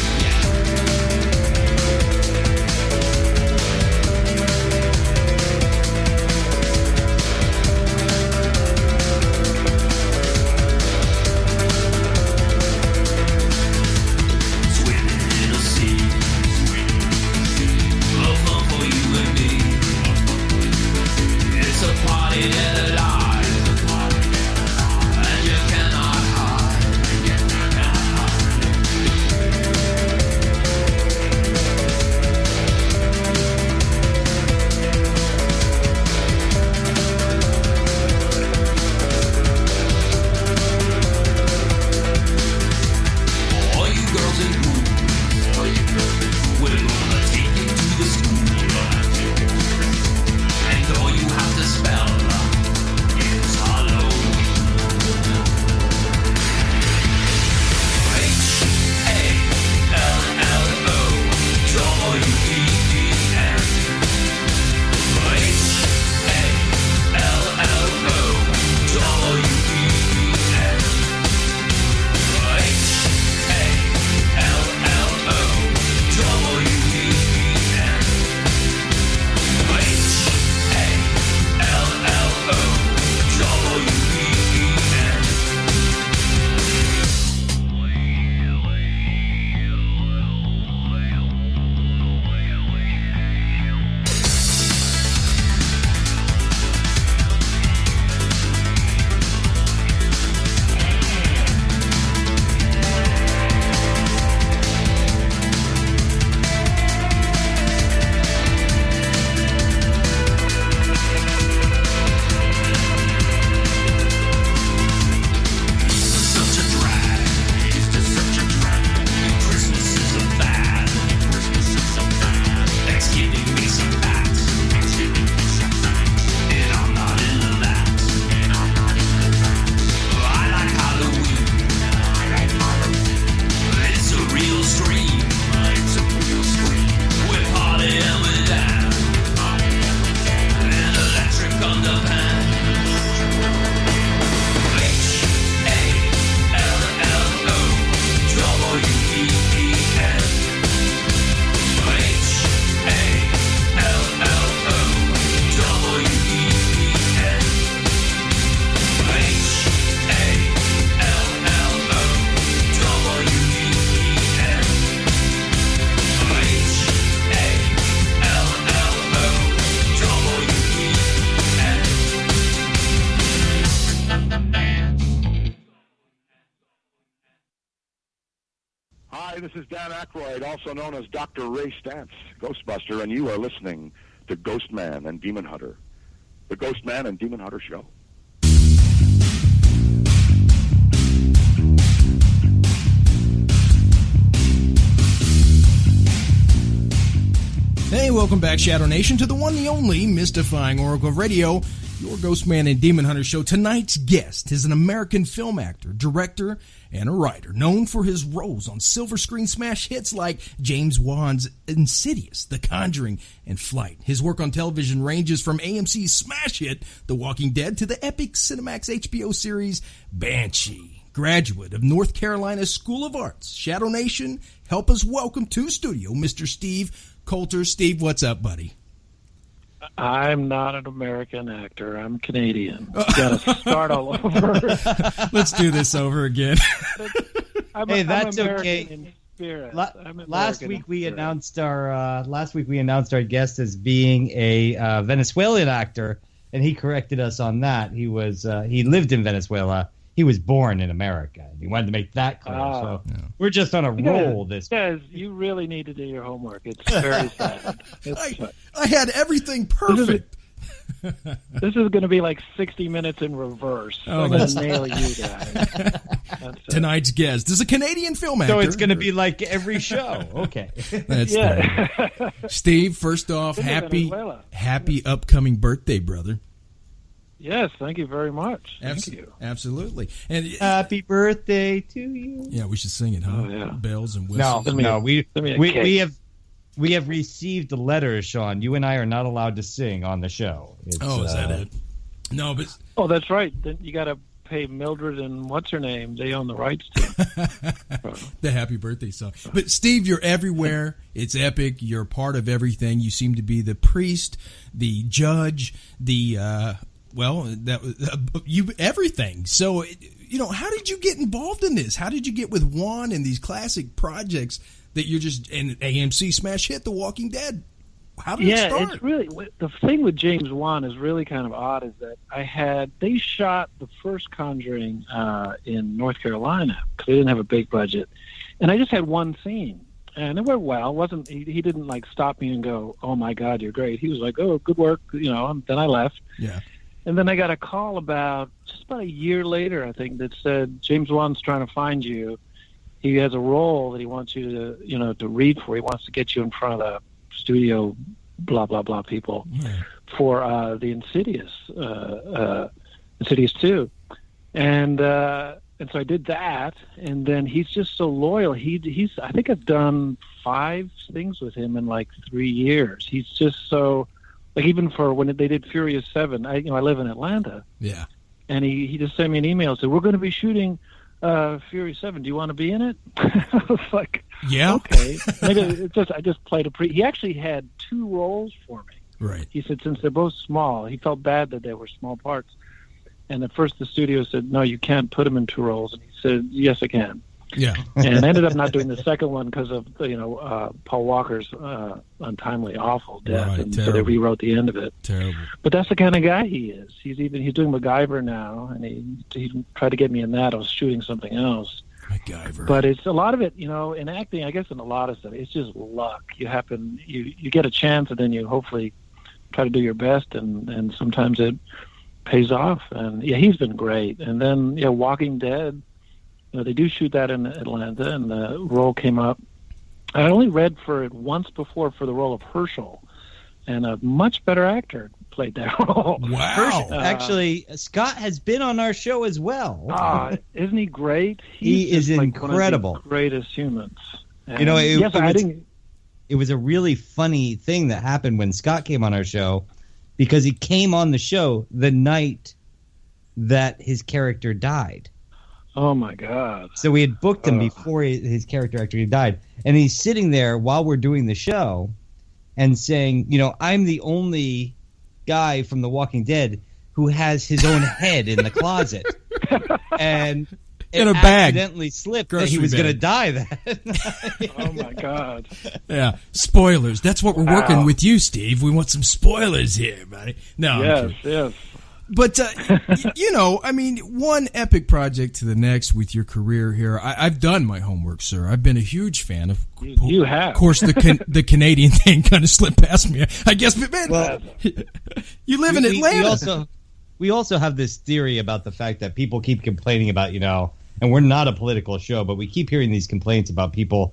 this is Dan Aykroyd, also known as Dr. Ray Stantz, Ghostbuster, and you are listening to Ghostman and Demon Hunter, the Ghostman and Demon Hunter show. Hey, welcome back, Shadow Nation, to the one, the only mystifying Oracle of Radio, your Ghostman and Demon Hunter show. Tonight's guest is an American film actor, director, and a writer, known for his roles on silver screen smash hits like James Wan's Insidious, The Conjuring, and Flight. His work on television ranges from AMC's smash hit, The Walking Dead, to the epic Cinemax HBO series Banshee. Graduate of North Carolina School of Arts, Shadow Nation, help us welcome to studio Mr. Steve Coulter. Steve, what's up, buddy? I'm not an American actor. I'm Canadian. Got to start all over. Let's do this over again. That's I'm okay. In spirit. Last week we announced our guest as being a Venezuelan actor, and he corrected us on that. He lived in Venezuela. He was born in America. He wanted to make that clear. We're just on a roll this week. Guys, you really need to do your homework. It's very sad. I had everything perfect. This is going to be like 60 minutes in reverse. I'm going to nail you guys. Tonight's guest is a Canadian film actor. So it's going to be like every show. Okay. That's right. Steve, first off, happy upcoming birthday, brother. Yes, thank you very much. Thank you. Absolutely. And happy birthday to you. Yeah, we should sing it, huh? Oh, yeah. Bells and whistles. No, we have received letters, Sean. You and I are not allowed to sing on the show. Is that it? No, but that's right. Then you got to pay Mildred and what's her name. They own the rights to the happy birthday song. But Steve, you're everywhere. It's epic. You're part of everything. You seem to be the priest, the judge, the you everything. So, how did you get involved in this? How did you get with Juan and these classic projects that you're just in AMC smash hit, The Walking Dead? How did it start? Yeah, it's really the thing with James Wan is really kind of odd. Is that they shot the first Conjuring in North Carolina because they didn't have a big budget, and I just had one scene. And it went well. He didn't like stop me and go, "Oh my God, you're great." He was like, "Oh, good work," and then I left. Yeah. And then I got a call about a year later, I think, that said, James Wan's trying to find you. He has a role that he wants you to, to read for. He wants to get you in front of the studio, blah, blah, blah people for the Insidious 2. And so I did that. And then he's just so loyal. I think I've done 5 things with him in like 3 years. He's just so... Like even for when they did Furious 7, I live in Atlanta. Yeah. And he just sent me an email and said, "We're going to be shooting Furious 7. Do you want to be in it?" I was like, "Yeah, okay." Maybe I just played He actually had 2 roles for me. Right. He said since they're both small, he felt bad that they were small parts. And at first the studio said, "No, you can't put him in 2 roles." And he said, "Yes, I can." Yeah. And I ended up not doing the second one because of Paul Walker's untimely, awful death, right, and terrible. so they rewrote the end of it. Terrible. But that's the kind of guy he is. He's doing MacGyver now, and he tried to get me in that. I was shooting something else. MacGyver. But it's a lot of it, in acting. I guess in a lot of stuff, it's just luck. You get a chance, and then you hopefully try to do your best, and sometimes it pays off. And yeah, he's been great. And then Walking Dead. They do shoot that in Atlanta, and the role came up. I only read for it once before for the role of Herschel, and a much better actor played that role. Wow. Actually, Scott has been on our show as well. Isn't he great? He is like incredible. One of the greatest humans. And it was a really funny thing that happened when Scott came on our show, because he came on the show the night that his character died. Oh, my God. So we had booked him before his character actually died. And he's sitting there while we're doing the show and saying, I'm the only guy from The Walking Dead who has his own head in the closet. And in a bag. Accidentally slipped that he was going to die that night. Oh, my God. Yeah. Spoilers. That's what we're working with you, Steve. We want some spoilers here, buddy. No. Yes. But, I mean, one epic project to the next with your career here. I've done my homework, sir. I've been a huge fan of. You have. Of course, the Canadian thing kind of slipped past me, I guess. But, man, you live in Atlanta. We also have this theory about the fact that people keep complaining about, and we're not a political show, but we keep hearing these complaints about people,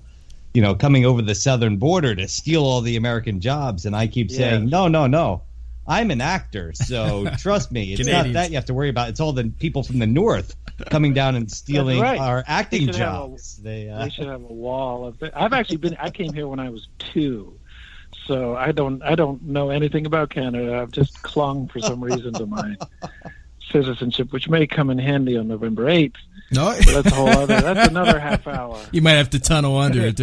coming over the southern border to steal all the American jobs. And I keep saying, no. I'm an actor, so trust me, it's not that you have to worry about. It's all the people from the north coming down and stealing our acting jobs. They should have a wall. I came here when I was 2. So I don't know anything about Canada. I've just clung for some reason to my citizenship, which may come in handy on November 8th. No, that's another half hour. You might have to tunnel under it.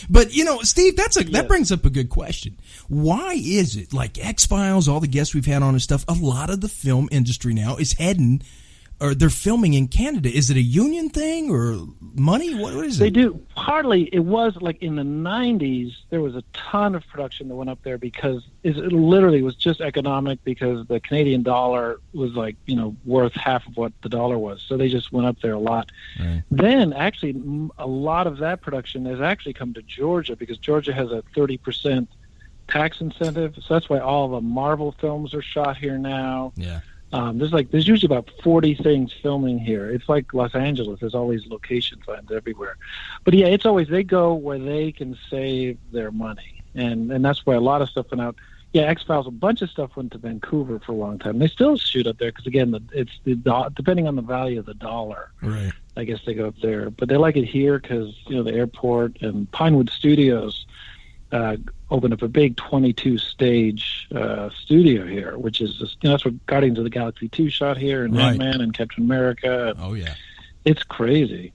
But Steve, that brings up a good question. Why is it like X-Files, all the guests we've had on and stuff? A lot of the film industry now is heading. Or they're filming in Canada. Is it a union thing or money? What is it? They do. Partly, it was like in the 90s, there was a ton of production that went up there because it literally was just economic because the Canadian dollar was like, worth half of what the dollar was. So they just went up there a lot. Right. Then, actually, a lot of that production has actually come to Georgia because Georgia has a 30% tax incentive. So that's why all the Marvel films are shot here now. Yeah. There's usually about 40 things filming here. It's like Los Angeles. There's all these location signs everywhere. But yeah, it's always they go where they can save their money, and that's why a lot of stuff went out. Yeah, X-Files, a bunch of stuff went to Vancouver for a long time. They still shoot up there because again, it's depending on the value of the dollar. Right. I guess they go up there, but they like it here because the airport and Pinewood Studios. Opened up a big 22-stage studio here, which is that's where Guardians of the Galaxy 2 shot here, and Ant-Man and Captain America. Oh yeah, it's crazy.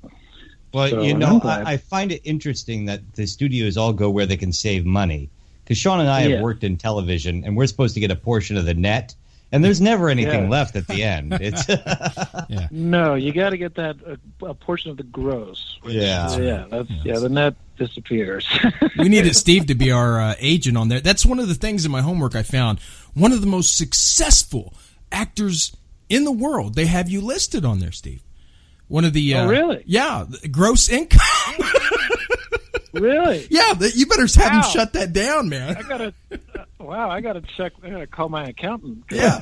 Well, I find it interesting that the studios all go where they can save money. Because Sean and I have worked in television, and we're supposed to get a portion of the net, and there's never anything left at the end. It's No, you got to get that a portion of the gross. The net disappears. We needed Steve to be our agent on there. That's one of the things in my homework I found. One of the most successful actors in the world. They have you listed on there, Steve. One of the really? Yeah, gross income. Really? Yeah, you better have him shut that down, man. I gotta check. I gotta call my accountant. Yeah,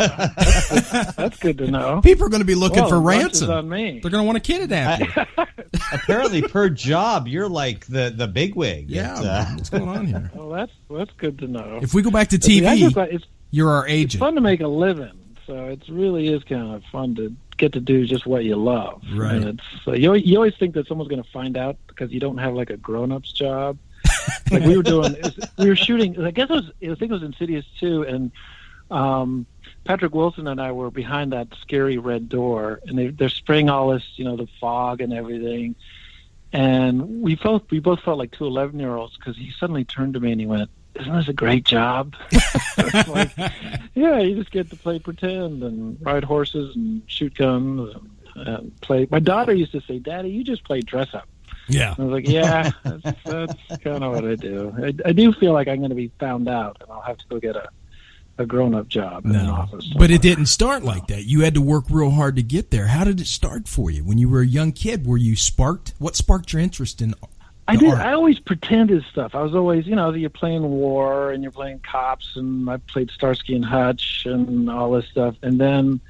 that's good to know. People are going to be looking for ransom. On me. They're going to want to kidnap you. Apparently, per job, you're like the bigwig. Yeah, what's going on here? Well, that's good to know. If we go back to TV, you're our agent. It's fun to make a living, so it really is kind of fun to get to do just what you love. Right. And it's you always think that someone's going to find out because you don't have like a grown-up's job. Like we were shooting. I think it was Insidious 2, and Patrick Wilson and I were behind that scary red door, and they're spraying all this, the fog and everything. And we both felt like two 11-year-olds because he suddenly turned to me and he went, "Isn't this a great job?" Like, yeah, you just get to play pretend and ride horses and shoot guns and play. My daughter used to say, "Daddy, you just play dress up." Yeah. I was like, yeah, that's kind of what I do. I do feel like I'm going to be found out, and I'll have to go get a grown-up job in an office somewhere. But it didn't start like that. You had to work real hard to get there. How did it start for you? When you were a young kid, what sparked your interest in I did. art? I always pretended stuff. I was always, you're playing war and you're playing cops, and I played Starsky and Hutch and all this stuff. And then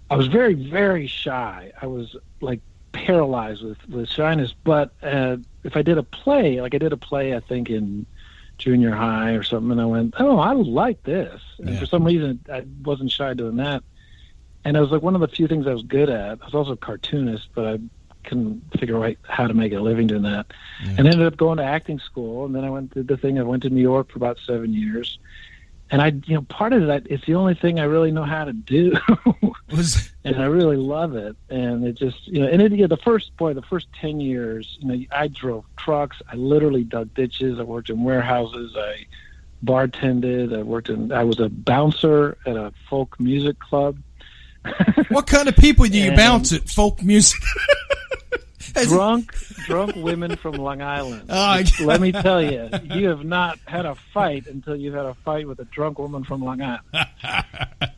I was very, very shy. I was like paralyzed with shyness. But if I did a play, I think in junior high or something, and I went, oh, I like this. And for some reason, I wasn't shy doing that. And it was like one of the few things I was good at. I was also a cartoonist, but I couldn't figure out how to make a living doing that. And ended up going to acting school, and then I went to New York for about 7 years. And part of that, it's the only thing I really know how to do. And I really love it. And it just, the first 10 years, I drove trucks. I literally dug ditches. I worked in warehouses. I bartended. I was a bouncer at a folk music club. What kind of people do you bounce at folk music? Drunk women from Long Island. Let me tell you, you have not had a fight until you've had a fight with a drunk woman from Long Island.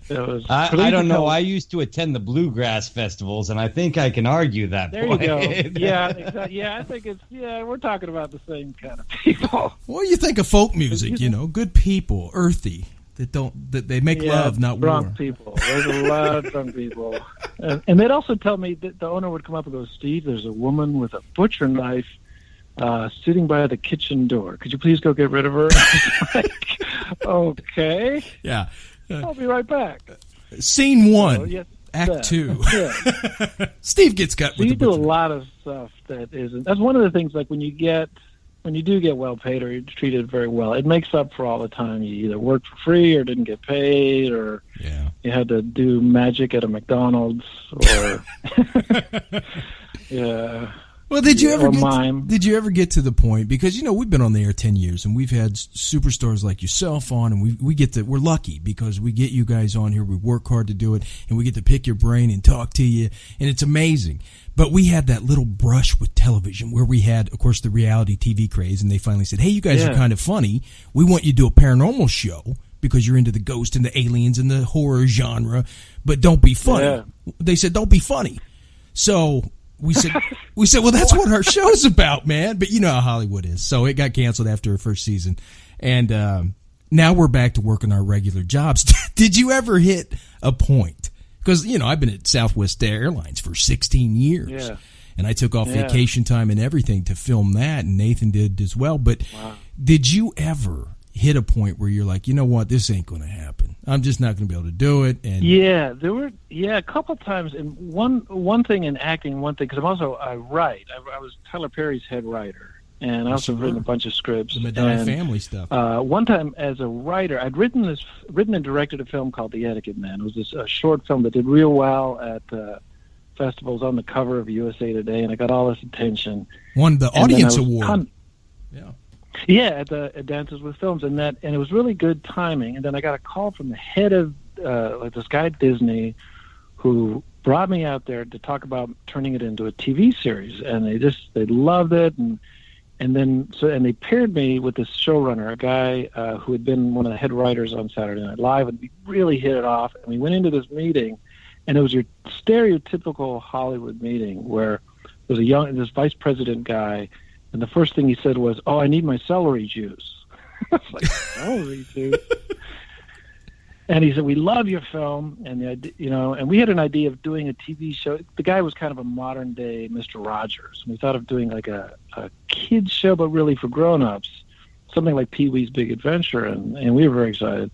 I don't know. I used to attend the bluegrass festivals, and I think I can argue that. There you go. Yeah, exactly. Yeah, I think we're talking about the same kind of people. Well, you think of folk music, good people, earthy, that they make love, not drunk war. People. There's a lot of drunk people. And they'd also tell me that the owner would come up and go, Steve, there's a woman with a butcher knife sitting by the kitchen door. Could you please go get rid of her? Okay. Yeah. I'll be right back. Scene 1, Act 2. Yeah. Steve gets cut with you do a lot of stuff that isn't. That's one of the things, like when you do get well paid or you're treated very well, it makes up for all the time you either worked for free or didn't get paid, or you had to do magic at a McDonald's, or Well, did you ever get to the point, because we've been on the air 10 years and we've had superstars like yourself on, and we're lucky because we get you guys on here, we work hard to do it, and we get to pick your brain and talk to you, and it's amazing. But we had that little brush with television where we had, of course, the reality TV craze, and they finally said, hey, you guys are kind of funny. We want you to do a paranormal show because you're into the ghost and the aliens and the horror genre, but don't be funny. Yeah. They said, don't be funny. So we said, well, that's what our show's about, man. But you know how Hollywood is. So it got canceled after our first season. And now we're back to working our regular jobs. Did you ever hit a point? Because, I've been at Southwest Airlines for 16 years. Yeah. And I took off vacation time and everything to film that, and Nathan did as well. But did you ever hit a point where you're like, you know what, this ain't going to happen. I'm just not going to be able to do it. And there were a couple times. And one thing in acting, because I write. I was Tyler Perry's head writer, and I also written a bunch of scripts. The Madonna Family stuff. One time as a writer, I'd written and directed a film called The Etiquette Man. It was this short film that did real well at festivals, on the cover of USA Today, and I got all this attention. Won the audience award. At Dances with Films, and it was really good timing. And then I got a call from the head of this guy at Disney, who brought me out there to talk about turning it into a TV series, and they loved it, and they paired me with this showrunner, a guy who had been one of the head writers on Saturday Night Live, and we really hit it off. And we went into this meeting, and it was your stereotypical Hollywood meeting where there was this vice president guy. And the first thing he said was, "Oh, I need my celery juice." I was like, "Celery juice?" And he said, "We love your film, and and we had an idea of doing a TV show." The guy was kind of a modern day Mr. Rogers. We thought of doing like a kids show, but really for grown-ups, something like Pee-wee's Big Adventure, and we were very excited.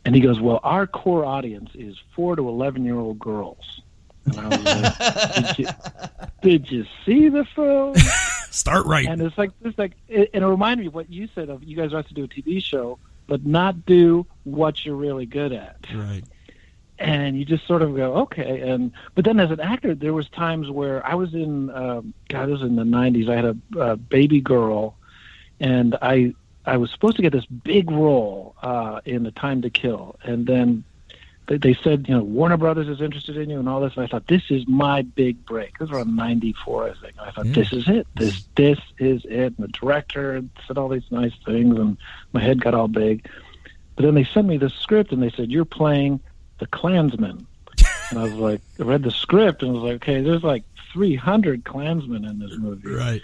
And he goes, "Well, our core audience is 4 to 11-year-old girls." And I was like, did you see the film? Start right. And and it reminded me of what you said of you guys have to do a TV show, but not do what you're really good at. Right. And you just sort of go, okay. But then as an actor, there was times where I was in, it was in the 90s. I had a baby girl, and I was supposed to get this big role in The Time to Kill. And then they said, Warner Brothers is interested in you and all this. And I thought, this is my big break. This was around 94, I think. And I thought, this is it. This is it. And the director said all these nice things, and my head got all big. But then they sent me the script, and they said, you're playing the Klansman. And I was like, I read the script, and I was like, okay, there's like 300 Klansmen in this movie. Right.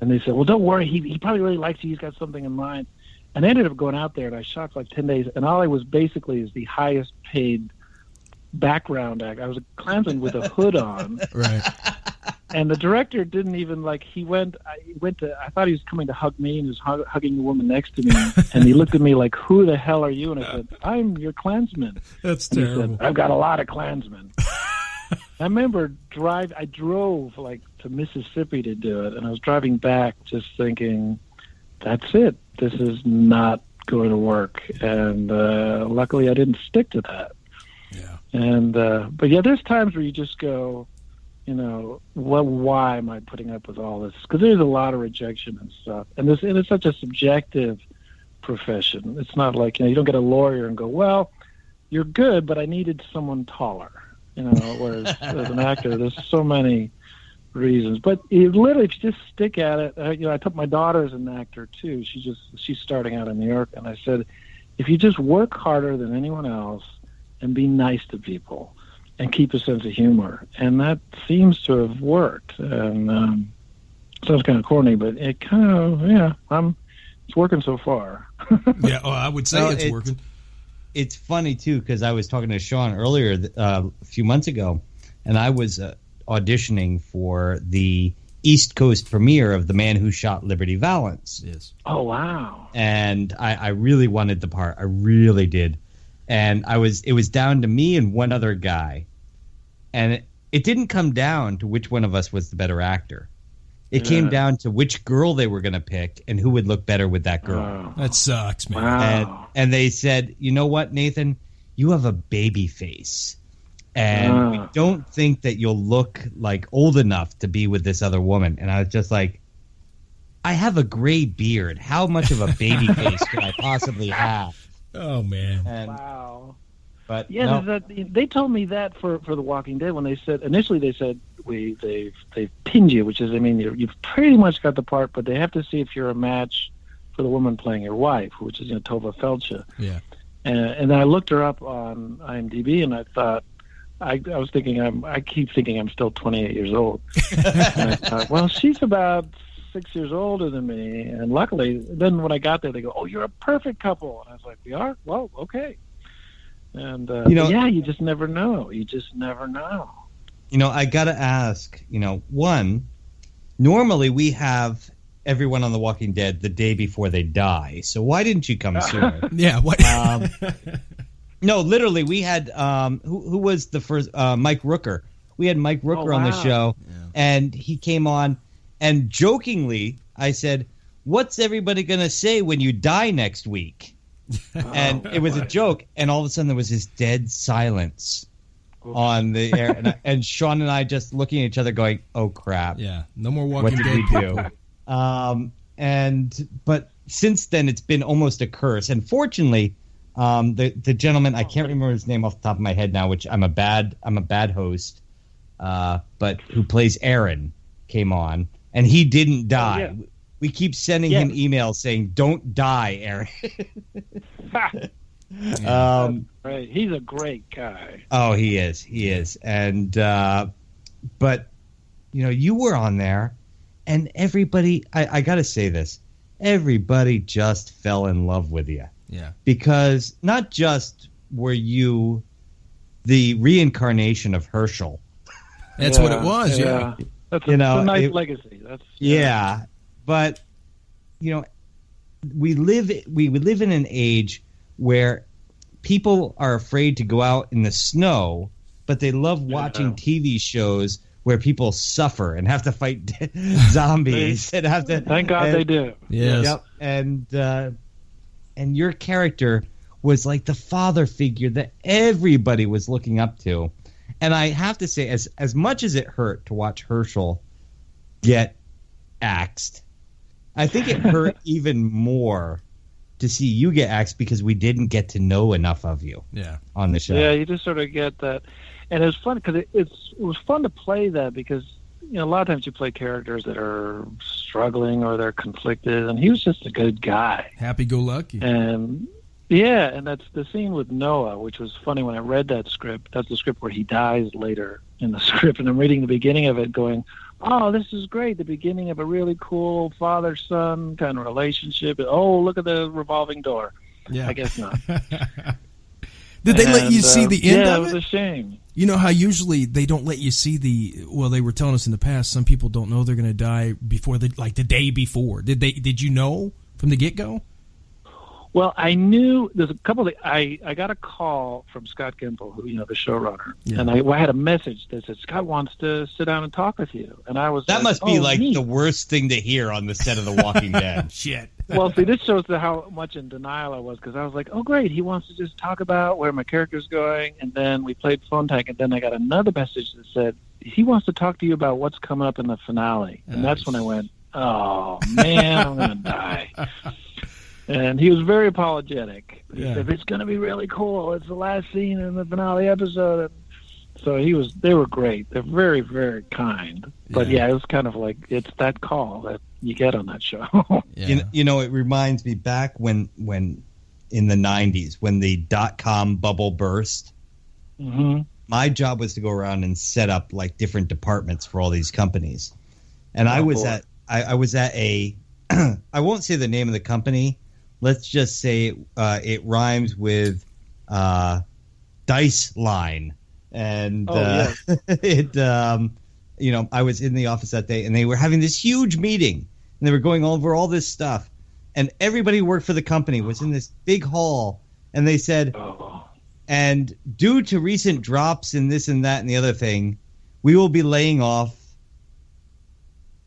And they said, well, don't worry. He probably really likes you. He's got something in mind. And I ended up going out there, and I shot for like 10 days, and all I was basically is the highest paid background act. I was a Klansman with a hood on. Right. And the director didn't even I thought he was coming to hug me, and he was hugging the woman next to me. And he looked at me like, who the hell are you? And I said, I'm your Klansman. That's and terrible. He said, I've got a lot of Klansmen. I remember I drove to Mississippi to do it, and I was driving back just thinking, that's it. This is not going to work. And luckily I didn't stick to that. Yeah. And but there's times where you just go, why am I putting up with all this? Because there's a lot of rejection and stuff. And it's such a subjective profession. It's not like, you don't get a lawyer and go, well, you're good, but I needed someone taller. Whereas as an actor, there's so many reasons. But literally, if you just stick at it, I took my daughter as an actor too. She's starting out in New York, and I said, if you just work harder than anyone else and be nice to people and keep a sense of humor. And that seems to have worked. And sounds kind of corny, but it kind of, it's working so far. Yeah, I would say it's working. It's funny, too, because I was talking to Sean earlier a few months ago, and I was auditioning for the East Coast premiere of The Man Who Shot Liberty Valance. Yes. Oh, wow. And I really wanted the part. I really did. And it was down to me and one other guy. And it didn't come down to which one of us was the better actor. It came down to which girl they were going to pick and who would look better with that girl. Oh. That sucks, man. Wow. And they said, you know what, Nathan? You have a baby face. And we don't think that you'll look like old enough to be with this other woman. And I was just like, I have a gray beard. How much of a baby face could I possibly have? Oh, man. And, Wow. But Yeah, no. they told me that for The Walking Dead when they said they've pinned you, which is, I mean, you've pretty much got the part, but they have to see if you're a match for the woman playing your wife, which is Tova Feldsha. Yeah. And then I looked her up on IMDb, and I thought, I was thinking, I keep thinking I'm still 28 years old. And I thought, well, she's about 6 years older than me, and luckily, then when I got there, they go, "Oh, you're a perfect couple." And I was like, "We are? Well, okay." And you just never know. You just never know. I got to ask, one, normally we have everyone on The Walking Dead the day before they die. So why didn't you come sooner? Yeah. What? No, literally, we had, who was the first, Mike Rooker. We had Mike Rooker on the show, and he came on, and jokingly, I said, "What's everybody going to say when you die next week?" And it was a joke, and all of a sudden there was this dead silence on the air, and Sean and I just looking at each other going, "Oh crap! Yeah, no more Walking What Dead. did we do?" But since then it's been almost a curse. And fortunately, the gentleman, I can't remember his name off the top of my head now, which I'm a bad host, but who plays Aaron came on, and he didn't die. Oh, yeah. We keep sending him emails saying, "Don't die, Aaron." Right, he's a great guy. Oh, he is. And but you were on there, and everybody, I gotta say this, everybody just fell in love with you. Yeah. Because not just were you the reincarnation of Herschel. That's what it was. Yeah. That's a nice legacy. That's but we live in an age where people are afraid to go out in the snow, but they love watching TV shows where people suffer and have to fight zombies and have to. Thank God they do. Yes. Yep. And your character was like the father figure that everybody was looking up to. And I have to say, as much as it hurt to watch Herschel get axed, I think it hurt even more to see you get axed because we didn't get to know enough of you on the show. Yeah, you just sort of get that. And it was fun because it was fun to play that because, a lot of times you play characters that are struggling or they're conflicted, and he was just a good guy. Happy-go-lucky. And and that's the scene with Noah, which was funny when I read that script. That's the script where he dies later in the script, and I'm reading the beginning of it going, "Oh, this is great, the beginning of a really cool father-son kind of relationship. Oh, look at the revolving door." Yeah. I guess not. Did they let you see the end of it? Yeah, it was a shame. You know how usually they don't let you see they were telling us in the past, some people don't know they're going to die before the day before. Did you know from the get-go? Well, I knew there's a couple of I got a call from Scott Gimple, who the showrunner, and I had a message that said Scott wants to sit down and talk with you, and I was that like, must be neat. the worst thing to hear on the set of The Walking Dead. Shit. Well, see, this shows how much in denial I was because I was like, "Oh, great, he wants to just talk about where my character's going," and then we played phone tag, and then I got another message that said he wants to talk to you about what's coming up in the finale, and that's when I went, "Oh man, I'm gonna die." And he was very apologetic. He said, "It's going to be really cool. It's the last scene in the finale episode." So they were great. They're very, very kind. But it was kind of like, it's that call that you get on that show. Yeah. It reminds me back when in the 90s, when the .com bubble burst Mm-hmm. My job was to go around and set up like different departments for all these companies. And I was at a I won't say the name of the company. Let's just say it rhymes with Dice Line. And I was in the office that day, and they were having this huge meeting, and they were going over all this stuff. And everybody who worked for the company was in this big hall, and they said, and due to recent drops in this and that and the other thing, we will be laying off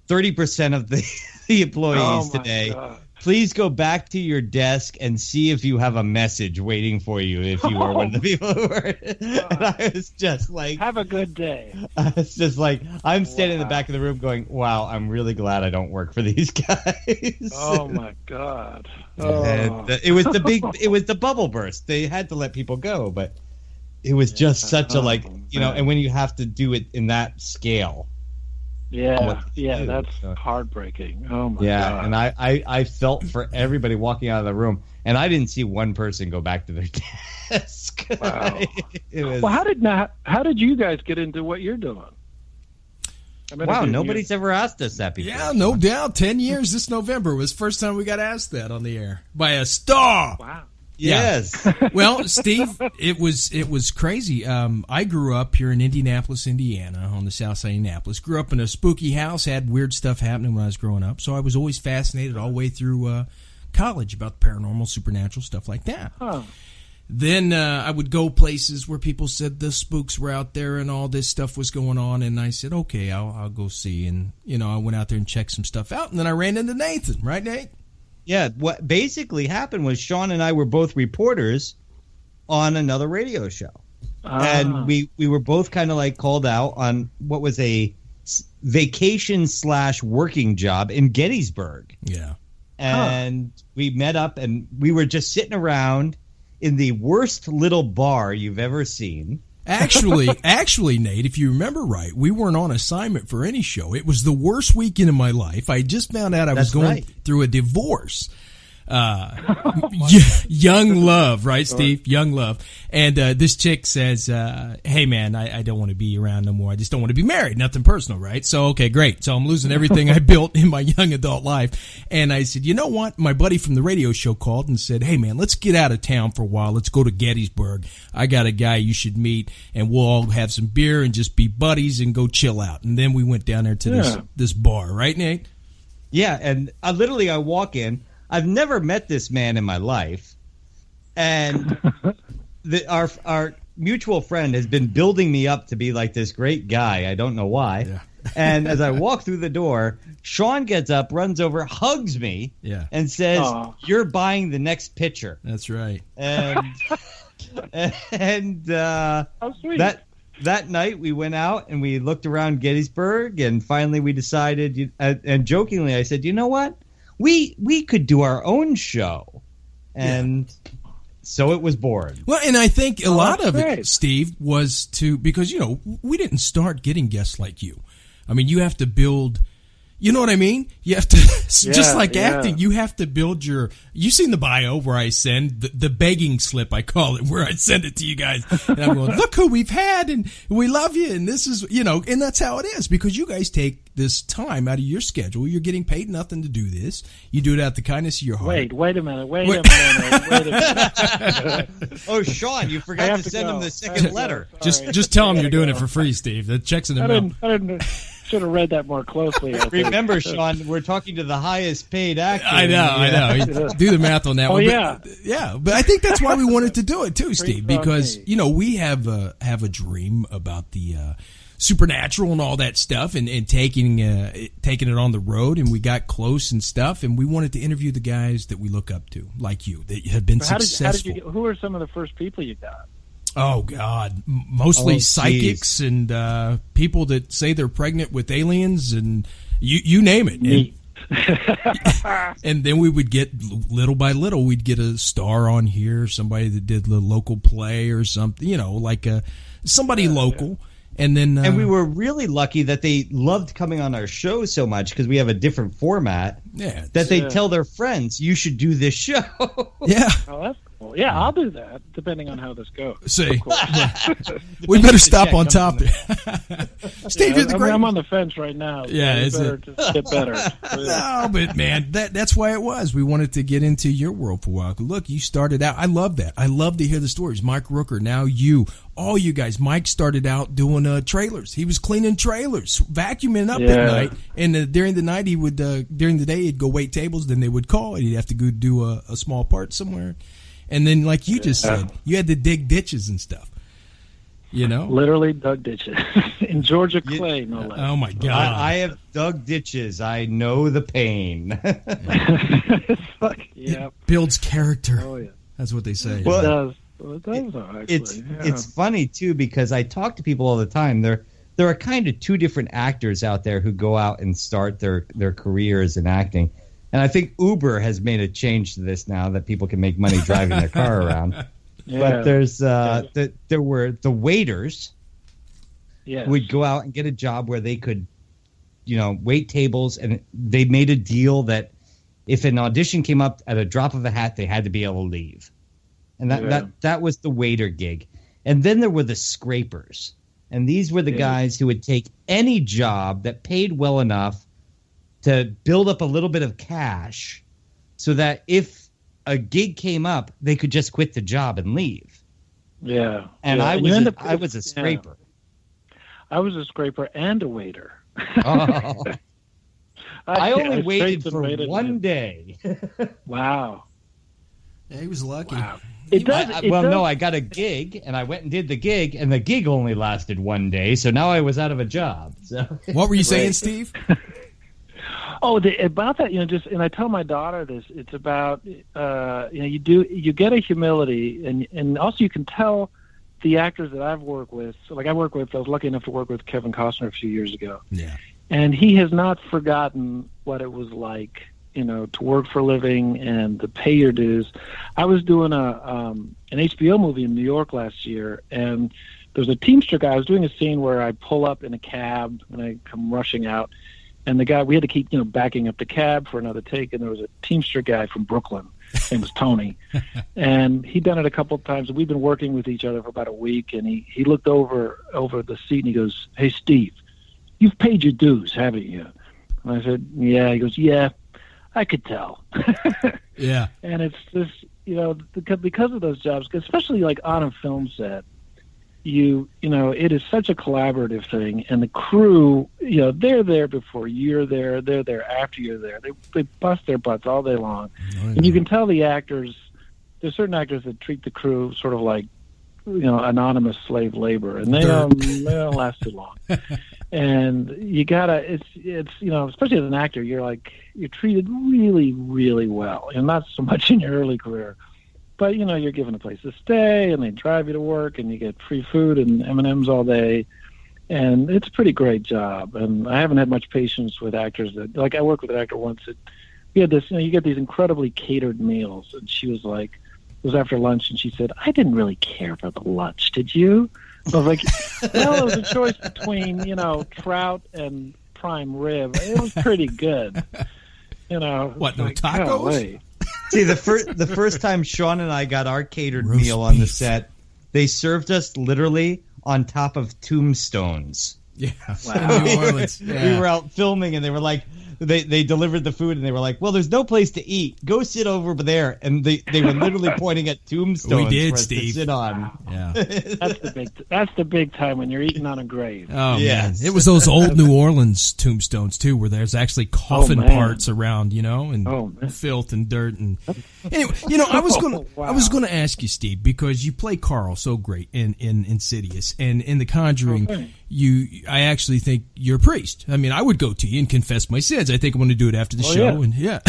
30% of the employees today. God. Please go back to your desk and see if you have a message waiting for you if you are one of the people who were. And I was just like, have a good day. I was just like, I'm standing in the back of the room going, wow, I'm really glad I don't work for these guys. Oh my God. And it was the bubble burst. They had to let people go, but it was just such a and when you have to do it in that scale. That's heartbreartbreaking. Oh my God. Yeah, and I felt for everybody walking out of the room, and I didn't see one person go back to their desk. Wow. How did you guys get into what you're doing? Nobody's ever asked us that before. Yeah, no doubt. 10 years this November was the first time we got asked that on the air by a star. Wow. Yes. Yeah. Well, Steve, it was crazy. I grew up here in Indianapolis, Indiana, on the south side of Indianapolis. Grew up in a spooky house, had weird stuff happening when I was growing up. So I was always fascinated all the way through college about the paranormal, supernatural, stuff like that. Huh. Then I would go places where people said the spooks were out there and all this stuff was going on. And I said, okay, I'll go see. And, I went out there and checked some stuff out. And then I ran into Nathan. Right, Nate? Yeah, what basically happened was Sean and I were both reporters on another radio show. And we were both kind of like called out on what was a vacation/working job in Gettysburg. Yeah. And we met up, and we were just sitting around in the worst little bar you've ever seen. Actually, Nate, if you remember right, we weren't on assignment for any show. It was the worst weekend of my life. I just found out I was going through a divorce. Young love, right, Steve? Young love. And this chick says, hey, man, I don't want to be around no more. I just don't want to be married. Nothing personal, right? So, okay, great. So I'm losing everything I built in my young adult life. And I said, you know what? My buddy from the radio show called and said, hey, man, let's get out of town for a while. Let's go to Gettysburg. I got a guy you should meet, and we'll all have some beer and just be buddies and go chill out. And then we went down there to this bar, right, Nate? Yeah, and I walk in. I've never met this man in my life, and our mutual friend has been building me up to be like this great guy. I don't know why. Yeah. And as I walk through the door, Sean gets up, runs over, hugs me, and says, "You're buying the next pitcher." That's right. And how sweet. That night we went out and we looked around Gettysburg, and finally we decided. And jokingly, I said, "You know what? We could do our own show," and so it was born. Well, and I think a lot of it, Steve, was because we didn't start getting guests like you. I mean, you have to build. You know what I mean? You have to, just like acting, you have to build you've seen the bio where I send the begging slip, I call it, where I send it to you guys. And I'm going, look who we've had, and we love you, and this is, and that's how it is, because you guys take this time out of your schedule. You're getting paid nothing to do this. You do it out of the kindness of your heart. Wait a minute. Oh, Sean, you forgot to send him the second letter. Just tell him you're doing it for free, Steve. The check's in the mail. I should have read that more closely. Remember, Sean, we're talking to the highest paid actor. I know. Do the math on that one. But I think that's why we wanted to do it too, Steve, because we have a dream about the supernatural and all that stuff, and taking it on the road, and we got close and stuff, and we wanted to interview the guys that we look up to, like you, that have been successful. Who are some of the first people you got? Oh, God. Mostly psychics and people that say they're pregnant with aliens, and you name it. And then we would get, little by little, we'd get a star on here, somebody that did the local play or something, like somebody local. And then, and we were really lucky that they loved coming on our show so much, because we have a different format. That they tell their friends, you should do this show. Yeah. Well, yeah, I'll do that, depending on how this goes. See, we better stop on topic. Steve, you're the great. I'm on the fence right now. Yeah, it's better to get better. No, but man, that's why it was. We wanted to get into your world for a while. Look, you started out. I love that. I love to hear the stories. Mike Rooker, now you, all you guys. Mike started out doing trailers. He was cleaning trailers, vacuuming up at night, and during the night he would. During the day he'd go wait tables. Then they would call, and he'd have to go do a small part somewhere. And then, like you just said, you had to dig ditches and stuff. You know, literally dug ditches in Georgia clay, no less. Oh my God! I have dug ditches. I know the pain. It builds character. Oh yeah, that's what they say. Well, it does. Well, it does. Actually, it's funny too because I talk to people all the time. There are kind of two different actors out there who go out and start their careers in acting. And I think Uber has made a change to this now that people can make money driving their car around. But there's there were the waiters who would go out and get a job where they could, wait tables, and they made a deal that if an audition came up at a drop of a hat, they had to be able to leave. And that was the waiter gig. And then there were the scrapers. And these were the guys who would take any job that paid well enough to build up a little bit of cash so that if a gig came up, they could just quit the job and leave. Yeah. And I was a scraper. I was a scraper and a waiter. Oh. I only waited for one day. Wow. Yeah, he was lucky. Wow. No, I got a gig, and I went and did the gig, and the gig only lasted one day, so now I was out of a job. So. What were you saying, Steve? About that, and I tell my daughter this. It's about, you get a humility, and also you can tell the actors that I've worked with. So, I was lucky enough to work with Kevin Costner a few years ago. Yeah. And he has not forgotten what it was like, to work for a living and to pay your dues. I was doing an HBO movie in New York last year, and there's a Teamster guy. I was doing a scene where I pull up in a cab and I come rushing out. And the guy, we had to keep, backing up the cab for another take. And there was a Teamster guy from Brooklyn. His name was Tony. And he'd done it a couple of times. We've been working with each other for about a week. And he looked over the seat and he goes, "Hey, Steve, you've paid your dues, haven't you?" And I said, "Yeah." He goes, "Yeah, I could tell." Yeah. And it's just, because of those jobs, especially on a film set, it is such a collaborative thing, and the crew, they're there before you're there, they're there after you're there. They bust their butts all day long, and you can tell the actors. There's certain actors that treat the crew sort of like, anonymous slave labor, and they don't last too long. And you gotta, it's especially as an actor, you're treated really, really well, and not so much in your early career. But, you're given a place to stay, and they drive you to work, and you get free food and M&Ms all day. And it's a pretty great job. And I haven't had much patience with actors that, I worked with an actor once that we had this, you get these incredibly catered meals. And she was like, it was after lunch, and she said, "I didn't really care for the lunch, did you?" I was like, well, it was a choice between, trout and prime rib. It was pretty good. What, no tacos? See, the first time Sean and I got our catered meal on the set, they served us literally on top of tombstones. Yeah. Wow. New Orleans. Yeah. We were out filming, and they were like, they delivered the food, and they were like, "Well, there's no place to eat. Go sit over there." And they were literally pointing at tombstones we did, for us Steve. to sit on. Yeah. That's the big time when you're eating on a grave. Oh, yes. Man. It was those old New Orleans tombstones, too, where there's actually coffin parts around, and filth and dirt. And anyway, I was going to ask you, Steve, because you play Carl so great in Insidious, and in The Conjuring, I actually think you're a priest. I mean, I would go to you and confess my sins. I think I'm going to do it after the show. Yeah.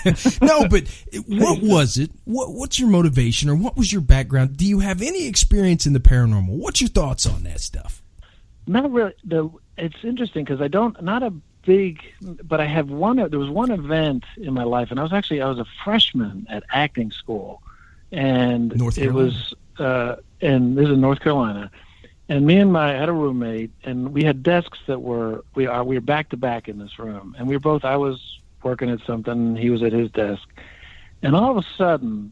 And No, but what was it? What's your motivation, or what was your background? Do you have any experience in the paranormal? What's your thoughts on that stuff? Not really. It's interesting because not a big, but I have there was one event in my life, and I was a freshman at acting school, and it was, and this is in North Carolina. And I had a roommate, and we had desks that we were back to back in this room, and I was working at something, he was at his desk, and all of a sudden,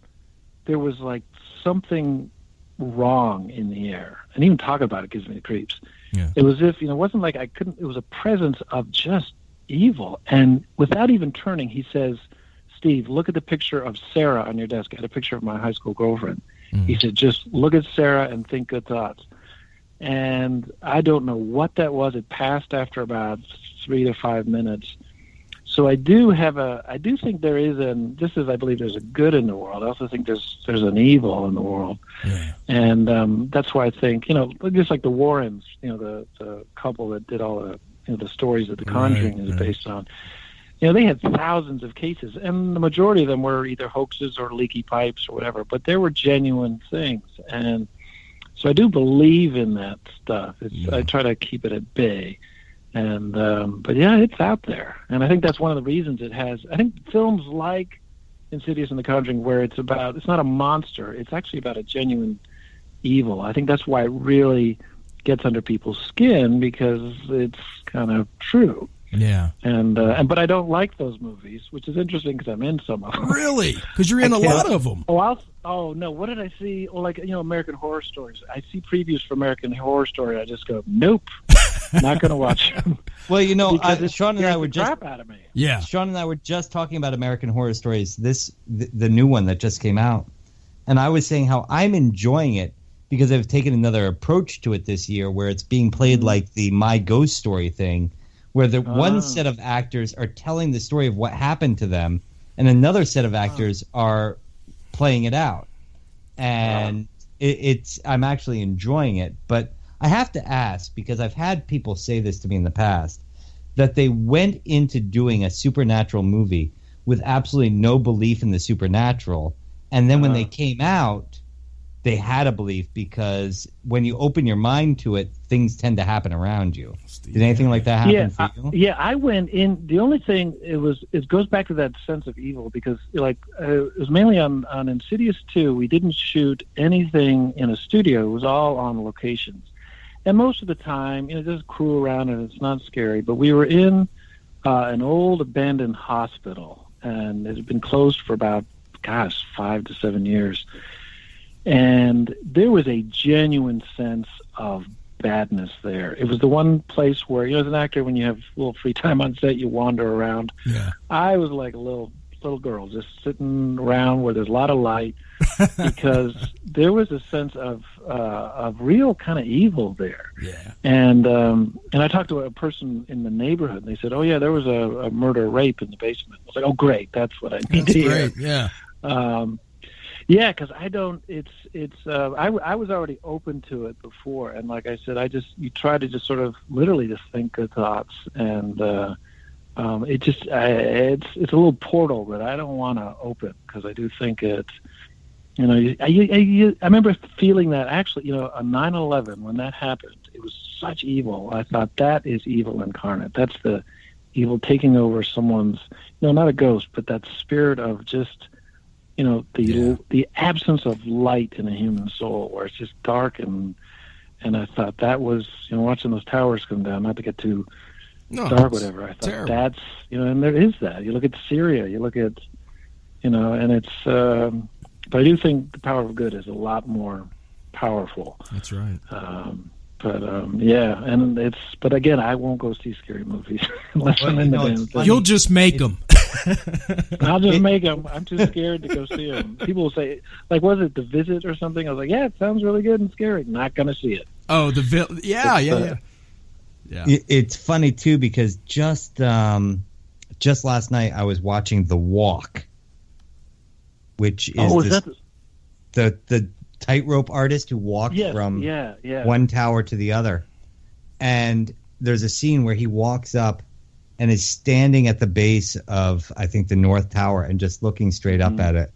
there was like something wrong in the air, and even talking about it gives me the creeps. Yeah. It was if, it wasn't like I couldn't, it was a presence of just evil. And without even turning, he says, Steve, look at the picture of Sarah on your desk. I had a picture of my high school girlfriend. He said, just look at Sarah and think good thoughts. And I don't know what that was. It passed after about 3 to 5 minutes. So I do think there is just as I believe there's a good in the world, I also think there's an evil in the world. Yeah. And that's why I think, just like the Warrens, the couple that did all the stories that the Conjuring is based on, they had thousands of cases, and the majority of them were either hoaxes or leaky pipes or whatever, but there were genuine things. And so I do believe in that stuff. I try to keep it at bay. And but yeah, it's out there, and I think that's one of the reasons it has. I think films like Insidious and The Conjuring, where it's not a monster, it's actually about a genuine evil. I think that's why it really gets under people's skin, because it's kind of true. Yeah. And but I don't like those movies, which is interesting because I'm in some of them. Really? Because you're in a lot of them. Oh no! What did I see? Oh, like American Horror Stories. I see previews for American Horror Story. I just go, nope, not going to watch them. Well, Sean and I were just crap out of me. Yeah. Sean and I were just talking about American Horror Stories. The new one that just came out, and I was saying how I'm enjoying it because I've taken another approach to it this year, where it's being played like the My Ghost Story thing, where the one set of actors are telling the story of what happened to them, and another set of actors are playing it out. And I'm actually enjoying it. But I have to ask, because I've had people say this to me in the past, that they went into doing a supernatural movie with absolutely no belief in the supernatural, and then when they came out, they had a belief, because when you open your mind to it, things tend to happen around you. Did anything like that happen for you? I went in. The only thing it goes back to that sense of evil, because it was mainly on Insidious 2. We didn't shoot anything in a studio. It was all on locations, and most of the time, there's crew around and it's not scary. But we were in an old abandoned hospital, and it had been closed for about 5 to 7 years. And there was a genuine sense of badness there. It was the one place where, as an actor, when you have a little free time on set, you wander around. Yeah. I was like a little girl, just sitting around where there's a lot of light, because there was a sense of real kind of evil there. Yeah. And I talked to a person in the neighborhood, and they said, "Oh yeah, there was a murder rape in the basement." I was like, "Oh great, that's what I need to hear." Great. Yeah. Yeah, because I don't. I was already open to it before, and like I said, you try to just sort of literally just think good thoughts, and it's a little portal that I don't want to open, because I do think it's, I remember feeling that actually, on 9/11 when that happened, it was such evil. I thought that is evil incarnate. That's the evil taking over someone's, not a ghost, but that spirit of just. The absence of light in a human soul, where it's just dark, and I thought that was, watching those towers come down, not to get too dark, whatever. I thought terrible. That's, and there is that. You look at Syria, you look at, and it's, but I do think the power of good is a lot more powerful. That's right. But again, I won't go see scary movies unless I'm in the damn thing. You'll just make them. I'll just make them. I'm too scared to go see them. People will say, like, was it The Visit or something? I was like, yeah, it sounds really good and scary. Not going to see it. Oh, yeah. It's funny too, because just last night I was watching The Walk, which is the tightrope artist who walked from one tower to the other. And there's a scene where he walks up and is standing at the base of, I think, the North Tower, and just looking straight up at it.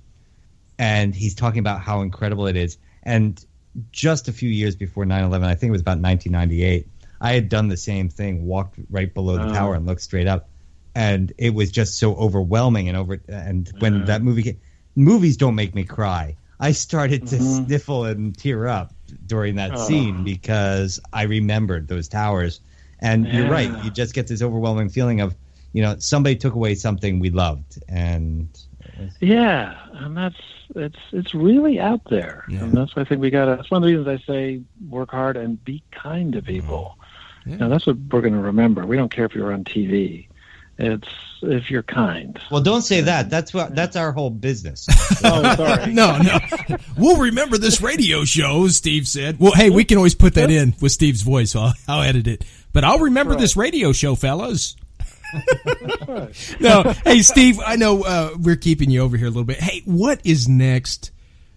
And he's talking about how incredible it is. And just a few years before 9/11, I think it was about 1998, I had done the same thing, walked right below the tower and looked straight up. And it was just so overwhelming. And when that movie came, movies don't make me cry. I started to sniffle and tear up during that scene, because I remembered those towers. And you're right. You just get this overwhelming feeling of, somebody took away something we loved. And Yeah, and it's really out there, and that's why I think we got. That's one of the reasons I say work hard and be kind to people. Yeah. Now that's what we're going to remember. We don't care if you're on TV. It's if you're kind. Well, don't say that. That's our whole business. Oh, sorry. No. We'll remember this radio show, Steve said. Well, hey, we can always put that in with Steve's voice. I'll edit it. But I'll remember this radio show, fellas. That's right. No, hey, Steve, I know we're keeping you over here a little bit. Hey, what is next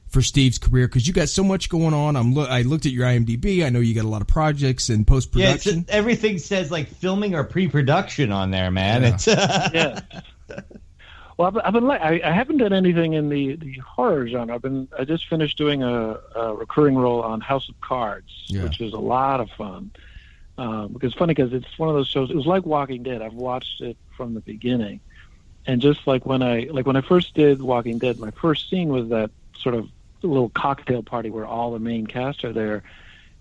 for Steve's career? Because you got so much going on. I looked at your IMDb. I know you got a lot of projects in post-production. Yeah, everything says like filming or pre-production on there, man. Yeah. It's yeah. Well, I haven't done anything in the horror genre. I just finished doing a recurring role on House of Cards, which was a lot of fun. Because it's one of those shows. It was like Walking Dead. I've watched it from the beginning, and just like when I first did Walking Dead, my first scene was that sort of little cocktail party where all the main cast are there,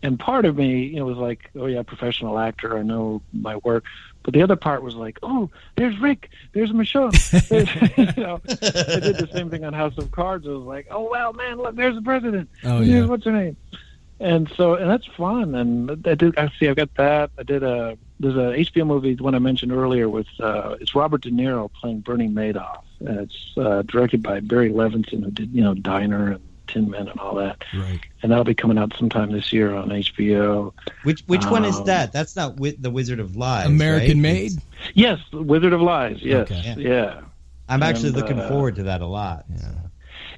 and part of me, was like, oh yeah, professional actor, I know my work, but the other part was like, oh, there's Rick, there's Michonne. I did the same thing on House of Cards. I was like, oh well, man, look, there's the president. Oh yeah, what's her name? And that's fun. And I've got that. There's a HBO movie, the one I mentioned earlier, with it's Robert De Niro playing Bernie Madoff. And it's directed by Barry Levinson, who did Diner and Tin Men and all that. Right. And that'll be coming out sometime this year on HBO. Which one is that? That's not The Wizard of Lies. American right? Made. Yes, The Wizard of Lies. Yes, okay. Yeah. I'm actually looking forward to that a lot. Yeah.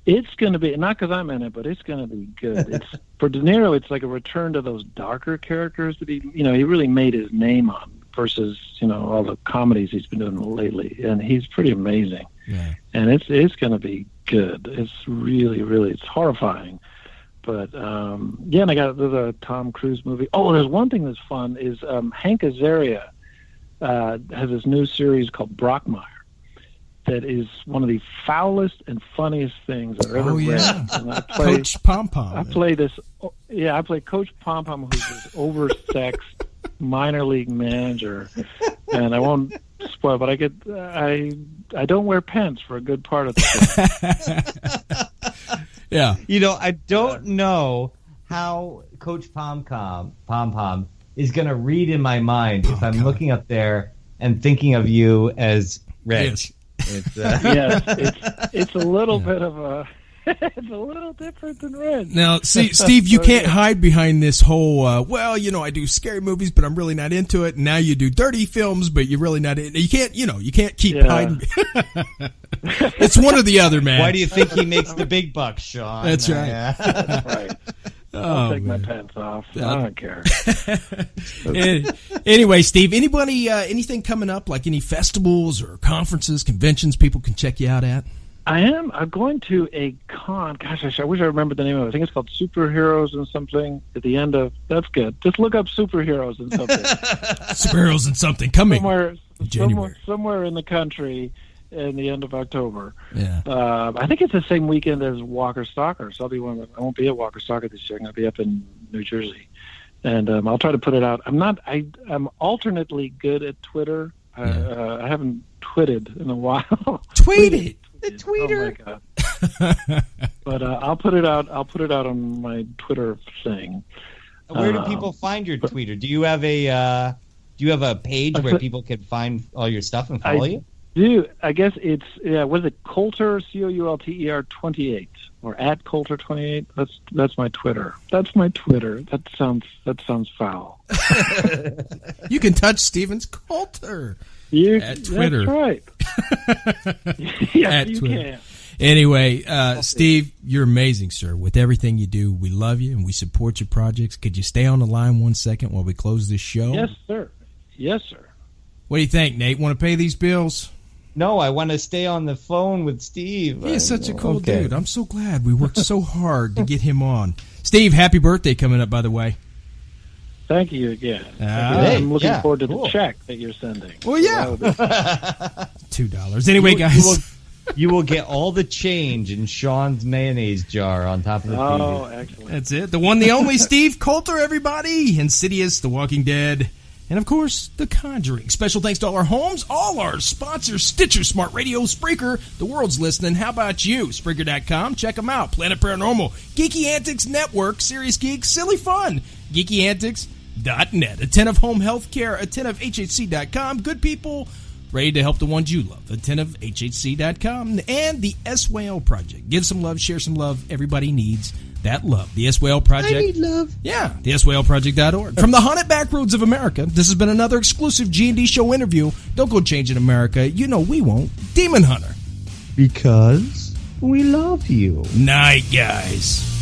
It's going to be, not because I'm in it, but it's going to be good. It's for De Niro, it's like a return to those darker characters that he really made his name on versus, all the comedies he's been doing lately. And he's pretty amazing. Yeah. And it's going to be good. It's really, really, it's horrifying. But, and there's a Tom Cruise movie. Oh, there's one thing that's fun is Hank Azaria has this new series called Brockmire. That is one of the foulest and funniest things I've ever read. And I play, Coach Pom Pom. I play Coach Pom Pom, who's this oversexed minor league manager, and I won't spoil, but I don't wear pants for a good part of the film. Yeah. I don't know how Coach Pom Pom is going to read in my mind if I'm looking up there and thinking of you as Reg. Yes. It's a little bit of a it's a little different than Red. Now, see, Steve, you can't hide behind this whole I do scary movies, but I'm really not into it. And now you do dirty films, but you're really not into it. You can't keep hiding. It's one or the other, man. Why do you think he makes the big bucks, Sean? That's right. That's right. I'll take my pants off. I don't care. Anyway, Steve, anything coming up, like any festivals or conferences, conventions people can check you out at? I'm going to a con. Gosh, I wish I remembered the name of it. I think it's called Superheroes and something at the end of. That's good. Just look up Superheroes and something. Superheroes and something coming somewhere in the country. In the end of October. Yeah. I think it's the same weekend as Walker Stalker, so I won't be at Walker Stalker this year. I'm going to be up in New Jersey, and I'll try to put it out. I'm alternately good at Twitter. I haven't tweeted in a while. Tweet it. Tweeter. Oh my God. But I'll put it out. I'll put it out on my Twitter thing. Where do people find your Twitter? Do you have a page where people can find all your stuff and follow you? I guess it's what is it? Coulter, Coulter 28 or at Coulter 28. That's my Twitter. That's my Twitter. That sounds foul. You can touch Steven's Coulter at Twitter. That's right. Yes, at you Twitter. can. Anyway, Steve, you're amazing, sir. With everything you do, we love you and we support your projects. Could you stay on the line 1 second while we close this show? Yes, sir. Yes, sir. What do you think, Nate? Want to pay these bills? No, I want to stay on the phone with Steve. He's such a cool dude. I'm so glad we worked so hard to get him on. Steve, happy birthday coming up, by the way. Thank you again. I'm looking forward to the check that you're sending. Well, yeah. $2. Anyway, guys. You will get all the change in Sean's mayonnaise jar on top of the TV. Oh, excellent. That's it. The one, the only Steve Coulter, everybody. Insidious, The Walking Dead, And, of course, The Conjuring. Special thanks to all our homes, all our sponsors, Stitcher, Smart Radio, Spreaker. The world's listening. How about you? Spreaker.com. Check them out. Planet Paranormal, Geeky Antics Network, Serious Geeks, Silly Fun, GeekyAntics.net. Attentive Home Healthcare, AttentiveHHC.com. Good people ready to help the ones you love. AttentiveHHC.com. And the SWL Project. Give some love, share some love. Everybody needs that love. The SWL Project. I need love. Yeah, the SWLproject.org. From the haunted backroads of America, this has been another exclusive G&D Show interview. Don't go changing America. You know we won't. Demon Hunter. Because we love you. Night, guys.